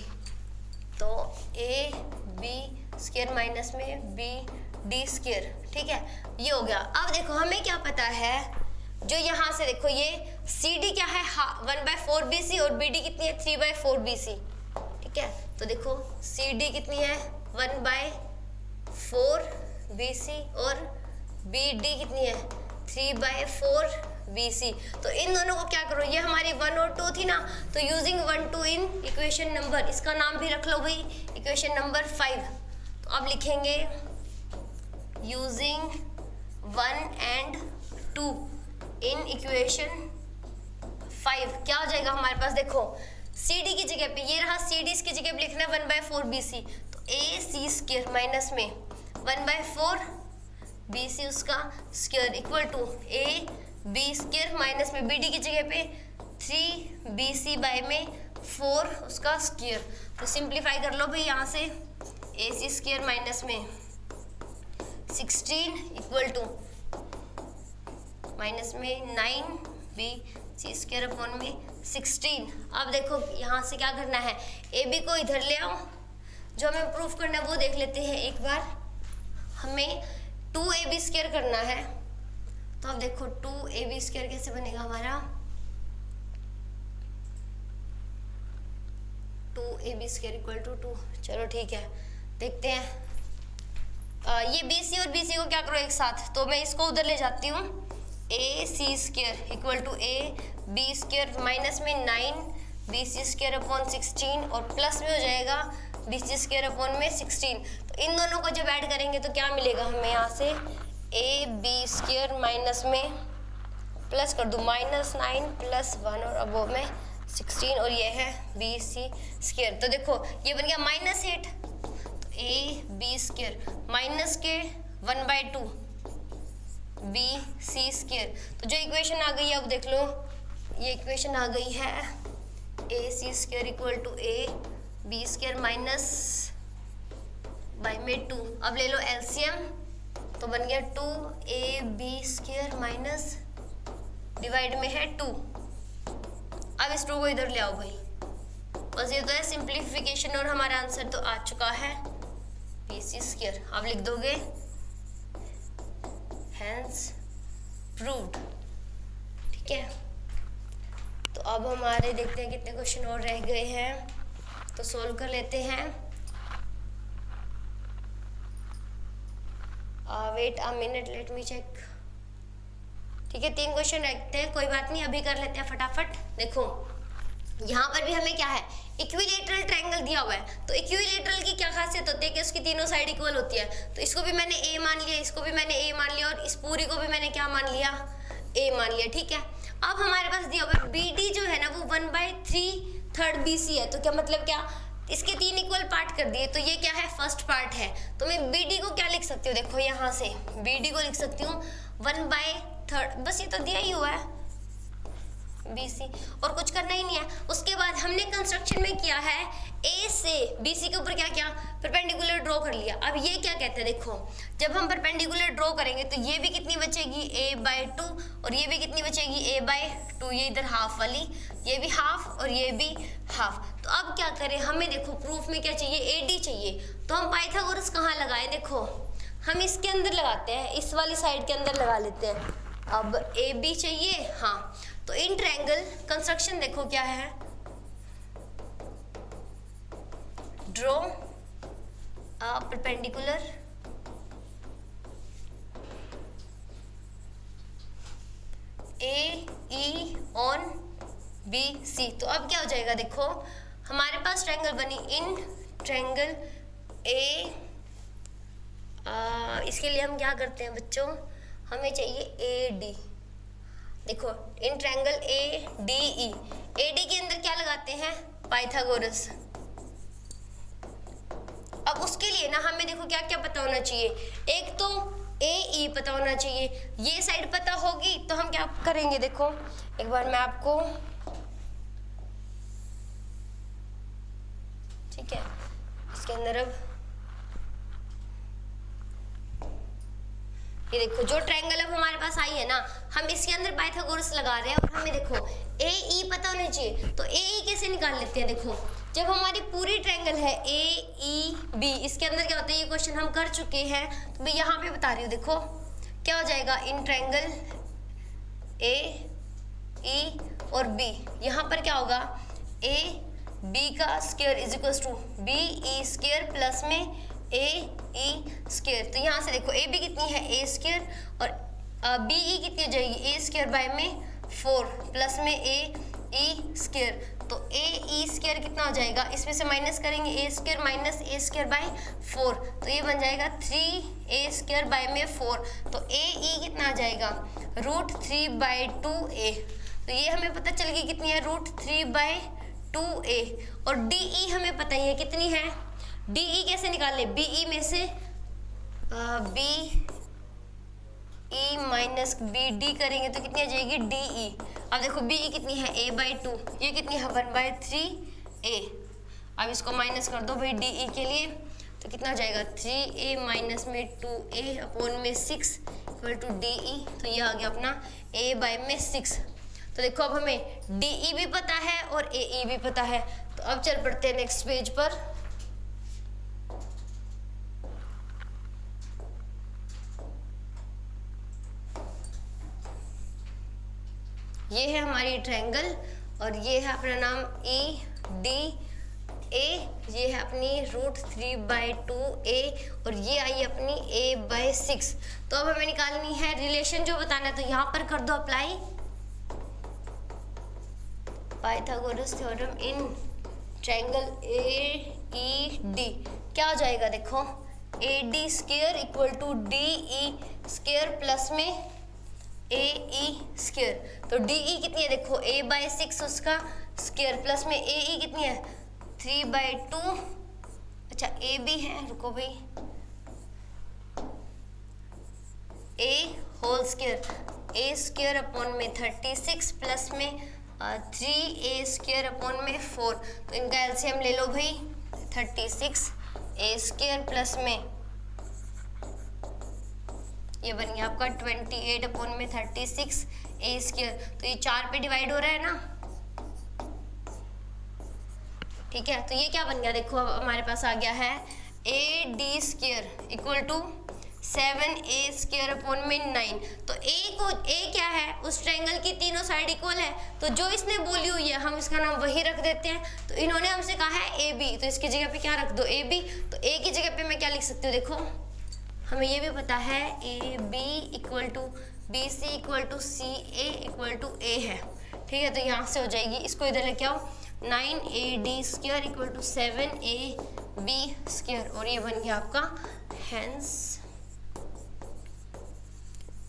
तो ए बी स्क्वायर माइनस में बी डी स्क्वायर। ठीक है, ये हो गया। अब देखो हमें क्या पता है, जो यहाँ से देखो ये सी डी क्या है 1/4 बी सी, और बी डी कितनी है 3/4 बी सी। ठीक है, तो देखो सी डी कितनी है 1/4 बी सी, और बी डी कितनी है 3/4 BC। तो इन दोनों को क्या करो, ये हमारी 1 और 2 थी ना, तो यूजिंग 1 2 इन इक्वेशन नंबर, इसका नाम भी रख लो भाई इक्वेशन नंबर 5। तो अब लिखेंगे यूजिंग 1 एंड 2 इन इक्वेशन 5। क्या हो जाएगा हमारे पास, देखो CD की जगह पे ये रहा, CD इसकी जगह पे लिखना है 1/4 BC, तो AC² माइनस में 1/4 BC उसका square equal to AB² minus में BD की जगह पे 3 BC बाय में 4 उसका स्क्वायर। तो सिंप्लीफाई कर लो भाई यहाँ से, AC² माइनस में 16 इक्वल टू माइनस में 9BC² अपॉन में 16। अब देखो यहाँ से क्या करना है, AB को इधर ले आओ, जो हमें प्रूफ करना है वो देख लेते हैं एक बार। हमें 2AB² करना है, तो अब देखो 2AB² कैसे बनेगा हमारा, 2AB² इक्वल टू 2। चलो ठीक है, देखते हैं। ये BC और BC को क्या करो एक साथ, तो मैं इसको उधर ले जाती हूँ, AC² equal to AB² minus में 9BC² अपॉन 16 और प्लस में हो जाएगा BC² अपॉन में 16। तो इन दोनों को जब ऐड करेंगे तो क्या मिलेगा हमें यहाँ से, AB² माइनस में प्लस कर दूँ -9 प्लस 1 और अब में 16 और ये है BC²। तो देखो ये बन गया -8, तो AB² माइनस के 1/2 BC²। तो जो इक्वेशन आ गई है अब देख लो, ये इक्वेशन आ गई है AC² equal to AB² minus y में 2। अब ले लो एलसीएम, तो बन गया 2AB² माइनस डिवाइड में है 2। अब इस 2 को इधर ले आओ भाई, बस ये तो है सिंप्लीफिकेशन और हमारा आंसर तो आ चुका है BC²। अब लिख दोगे हैंस प्रूव्ड, ठीक है। तो अब हमारे देखते हैं कितने क्वेश्चन और रह गए हैं, तो सोल्व कर लेते हैं। Wait a minute, let me check. ठीक है, 3 क्वेश्चन रखते हैं, कोई बात नहीं, अभी कर लेते हैं फटाफट। देखो यहाँ पर भी हमें क्या है, इक्विलेटरल ट्रायंगल दिया हुआ है। तो इक्विलेटरल की क्या खासियत होती है कि उसकी तीनों साइड इक्वल होती है। तो इसको भी मैंने A मान लिया, इसको भी मैंने A मान लिया और इस पूरी को भी मैंने क्या मान लिया, A मान लिया, ठीक है। अब हमारे पास दिया हुआ है BD जो है ना वो 1/3 BC है। तो क्या मतलब, क्या इसके 3 इक्वल पार्ट कर दिए, तो ये क्या है, फर्स्ट पार्ट है। तो मैं BD को क्या लिख सकती हूँ, देखो यहाँ से BD को लिख सकती हूँ 1/3, बस ये तो दिया ही हुआ है BC, और कुछ करना ही नहीं है। उसके बाद हमने कंस्ट्रक्शन में किया है A से BC के ऊपर क्या किया, परपेंडिकुलर ड्रॉ कर लिया। अब ये क्या कहते हैं, देखो जब हम परपेंडिकुलर ड्रॉ करेंगे तो ये भी कितनी बचेगी A/2 और ये भी कितनी बचेगी A/2, ये इधर हाफ वाली, ये भी हाफ और ये भी हाफ। तो अब क्या करें, हमें देखो प्रूफ में क्या चाहिए, AD चाहिए। तो हम पाइथागोरस कहाँ लगाए, देखो हम इसके अंदर लगाते हैं, इस वाली साइड के अंदर लगा लेते हैं। अब AB चाहिए, हाँ। तो इन ट्रायंगल कंस्ट्रक्शन देखो क्या है, draw a perpendicular AE on BC। तो अब क्या हो जाएगा, देखो हमारे पास ट्रायंगल बनी इन ट्रायंगल इसके लिए हम क्या करते हैं बच्चों, हमें चाहिए AD। देखो इन ट्रायंगल ADE, AD के अंदर क्या लगाते हैं, पाइथागोरस। अब उसके लिए ना हमें देखो क्या क्या पता होना चाहिए, एक तो AE पता होना चाहिए, ये साइड पता होगी तो हम क्या करेंगे, देखो एक बार मैं आपको, ठीक है, इसके अंदर अब ये देखो जो ट्रायंगल अब हमारे पास आई है ना, हम इसके अंदर पाइथागोरस लगा रहे हैं और हमें देखो AE पता होना चाहिए। तो AE कैसे निकाल लेते हैं, देखो जब हमारी पूरी ट्रायंगल है AEB, इसके अंदर क्या होता है, ये क्वेश्चन हम कर चुके हैं, तो मैं यहाँ पे बता रही हूँ। देखो क्या हो जाएगा, इन ट्रायंगल AE और B, यहाँ पर क्या होगा, AB का square is equal to BE² plus में AE²। तो यहाँ से देखो AB कितनी है A² और बी ई कितनी हो जाएगी, ए स्क्वायर बाय में 4 प्लस में ए ई स्क्वायर, तो ए ई स्क्वायर कितना हो जाएगा, इसमें से माइनस करेंगे A square minus A square by 4, तो ये बन जाएगा 3 ए स्क्वायर बाय में 4, तो ए ई कितना आ जाएगा √3/2a, तो ये हमें पता चल गई कितनी है √3/2a, और डी ई हमें पता ही है कितनी है, डी ई कैसे निकाले, बी ई में से B E minus B D करेंगे तो कितनी आ जाएगी डी ई। अब देखो बी ई कितनी है a/2, ये कितनी है 1/3a, अब इसको माइनस कर दो भाई डी ई के लिए, तो कितना आ जाएगा 3a माइनस में 2a अपॉन में 6 इक्वल टू डी ई, तो ये आ गया अपना a/6। तो देखो अब हमें डी ई भी पता है और ए ई भी पता है, तो अब चल पड़ते हैं नेक्स्ट पेज पर। ये है हमारी ट्रायंगल और ये है अपना नाम ई डी ए, ये है अपनी √3/2a और ये आई अपनी a/6। तो अब हमें निकालनी है रिलेशन जो बताना है, तो यहाँ पर कर दो apply Pythagoras theorem in triangle A E D. क्या हो जाएगा देखो, A D square equal to D E square plus में ए ई स्क्वायर, तो डी ई कितनी है देखो a/6 उसका स्क्वायर प्लस में ए ई कितनी है 3/2, अच्छा ए भी है, रुको भाई, ए होल स्क्वायर, ए स्क्वायर अपॉन में 36 प्लस में 3a स्क्वायर अपॉन में 4, तो इनका एलसीएम ले लो भाई 36 a स्क्वायर प्लस में ये बन गया आपका 28 अपॉन में 36 a स्क्वायर, तो ये 4 पे डिवाइड हो रहा है ना, ठीक है, तो ये क्या बन गया देखो, अब हमारे पास आ गया है A D square equal to 7a square upon में 9, तो ए क्या है, उस ट्रायंगल की तीनों साइड इक्वल है, तो जो इसने बोली हुई है हम इसका नाम वही रख देते हैं, तो इन्होंने हमसे कहा है ए बी, तो इसकी जगह पे क्या रख दो ए बी, तो ए की जगह पे मैं क्या लिख सकती हूँ देखो, हमें ये भी पता है A B equal to B C equal to C A equal to A है, ठीक है, तो यहाँ से हो जाएगी, इसको इधर लेके आओ 9ad square equal to 7ab square, और ये बन गया आपका हेंस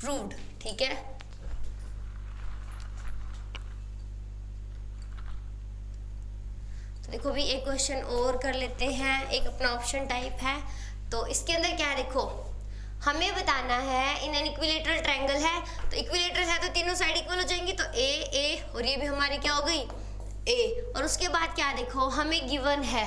प्रूव्ड, ठीक है। तो देखो भी एक क्वेश्चन और कर लेते हैं, एक अपना ऑप्शन टाइप है, तो इसके अंदर क्या है देखो, हमें बताना है इन एन इक्विलेटरल ट्रायंगल है, तो इक्विलेटरल है तो तीनों साइड इक्वल हो जाएंगी, तो ए और ये भी हमारी क्या हो गई ए, और उसके बाद क्या देखो हमें गिवन है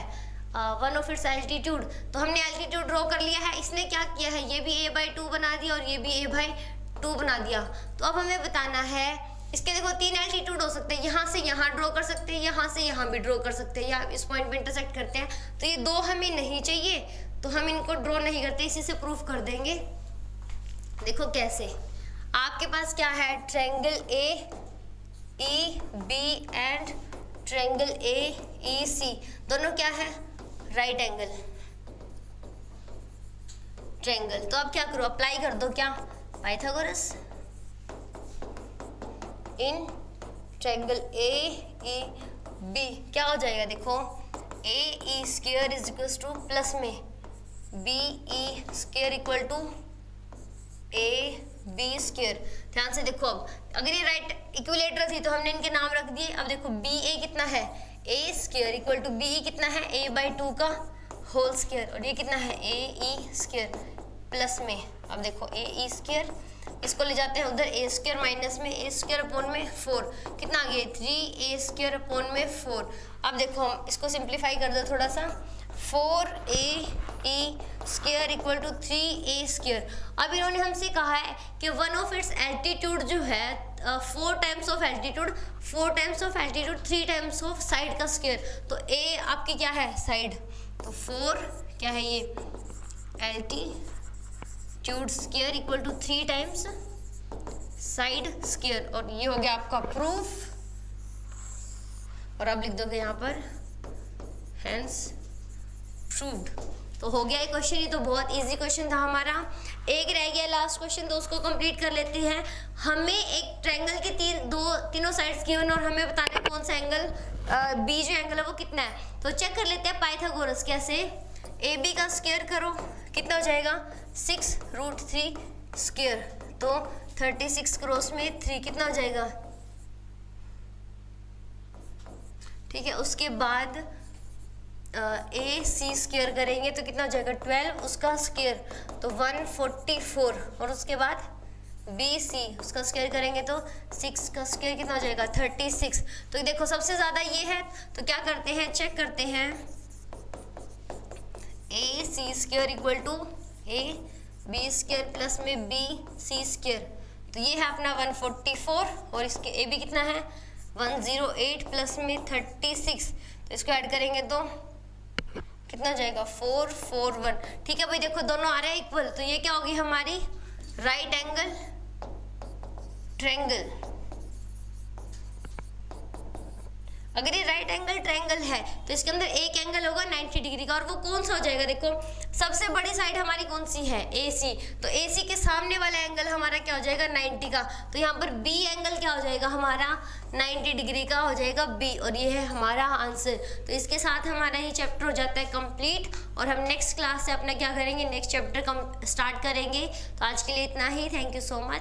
1 ऑफ इट्स एल्टीट्यूड, तो हमने एल्टीट्यूड ड्रॉ कर लिया है, इसने क्या किया है ये भी a/2 बना दिया और ये भी a/2 बना दिया, तो अब हमें बताना है इसके देखो 3 एल्टीट्यूड हो सकते हैं, यहाँ से यहाँ ड्रॉ कर सकते हैं, यहाँ से यहाँ भी ड्रॉ कर सकते हैं, या इस पॉइंट पे इंटरसेक्ट करते हैं, तो ये 2 हमें नहीं चाहिए, तो हम इनको ड्रॉ नहीं करते, इसी से प्रूफ कर देंगे। देखो कैसे, आपके पास क्या है triangle A E B and triangle A E C, दोनों क्या है राइट एंगल ट्रायंगल, तो अब क्या करो अप्लाई कर दो क्या Pythagoras in triangle A E B, क्या हो जाएगा देखो A E square is equal to plus में B E square equal to A B square. ध्यान से देखो, अब अगर ये राइट इक्विलेटरल थी तो हमने इनके नाम रख दिए, अब देखो बी ए कितना है A square equal to B E कितना है a/2 का होल स्क्वायर, और ये कितना है ए ई स्क्वायर प्लस में, अब देखो ए ई स्क्वायर, इसको ले जाते हैं उधर ए स्क्वायर माइनस में ए स्क्वायर अपॉन में 4, कितना आ गया 3a स्क्वायर अपॉन में 4। अब देखो हम इसको सिंप्लीफाई कर दो थोड़ा सा, 4a square equal to 3a square. अब इन्होंने हमसे कहा है कि 1 ऑफ इट्स एल्टीट्यूड जो है 4 times of altitude, 4 times of altitude 3 times of side का स्क्वायर, तो a आपकी क्या है साइड, तो 4 क्या है ये altitude square equal to 3 times side square, और ये हो गया आपका प्रूफ, और अब लिख दोगे यहाँ पर हेंस प्रूव्ड। तो हो गया ये क्वेश्चन, ये तो बहुत इजी क्वेश्चन था हमारा। एक रह गया लास्ट क्वेश्चन, तो उसको कंप्लीट कर लेते हैं। हमें एक ट्रायंगल के तीनों साइड्स गिवन और हमें बताना है कौन सा एंगल बी जो एंगल है वो कितना है। तो चेक कर लेते हैं पाइथागोरस कैसे। ए बी का स्क्वायर करो, कितना हो जाएगा 6√3 स्क्वायर, तो 36 क्रॉस में 3 कितना हो जाएगा, ठीक है। उसके बाद ए सी स्क्वायर करेंगे तो कितना हो जाएगा 12, उसका स्क्वायर तो 144, और उसके बाद बी सी उसका स्क्वायर करेंगे तो 6 का स्क्वायर कितना हो जाएगा 36। तो देखो सबसे ज़्यादा ये है, तो क्या करते हैं, चेक करते हैं। A C square equal to A B square plus में बी सी स्क्वायर, तो ये है अपना 144, और इसके ए बी कितना है 108 प्लस में 36, तो इसको ऐड करेंगे तो कितना हो जाएगा 441। ठीक है भाई, देखो दोनों आ रहे हैं इक्वल, तो ये क्या होगी हमारी राइट एंगल ट्रायंगल। अगर ये राइट एंगल ट्रायंगल है तो इसके अंदर एक एंगल होगा 90 डिग्री का, और वो कौन सा हो जाएगा, देखो सबसे बड़ी साइड हमारी कौन सी है AC, तो AC के सामने वाला एंगल हमारा क्या हो जाएगा 90 का, तो यहाँ पर B एंगल क्या हो जाएगा हमारा 90 डिग्री का हो जाएगा B, और ये है हमारा आंसर। तो इसके साथ हमारा ये चैप्टर हो जाता है कंप्लीट, और हम नेक्स्ट क्लास से अपना क्या करेंगे, नेक्स्ट चैप्टर स्टार्ट करेंगे। तो आज के लिए इतना ही, थैंक यू सो मच।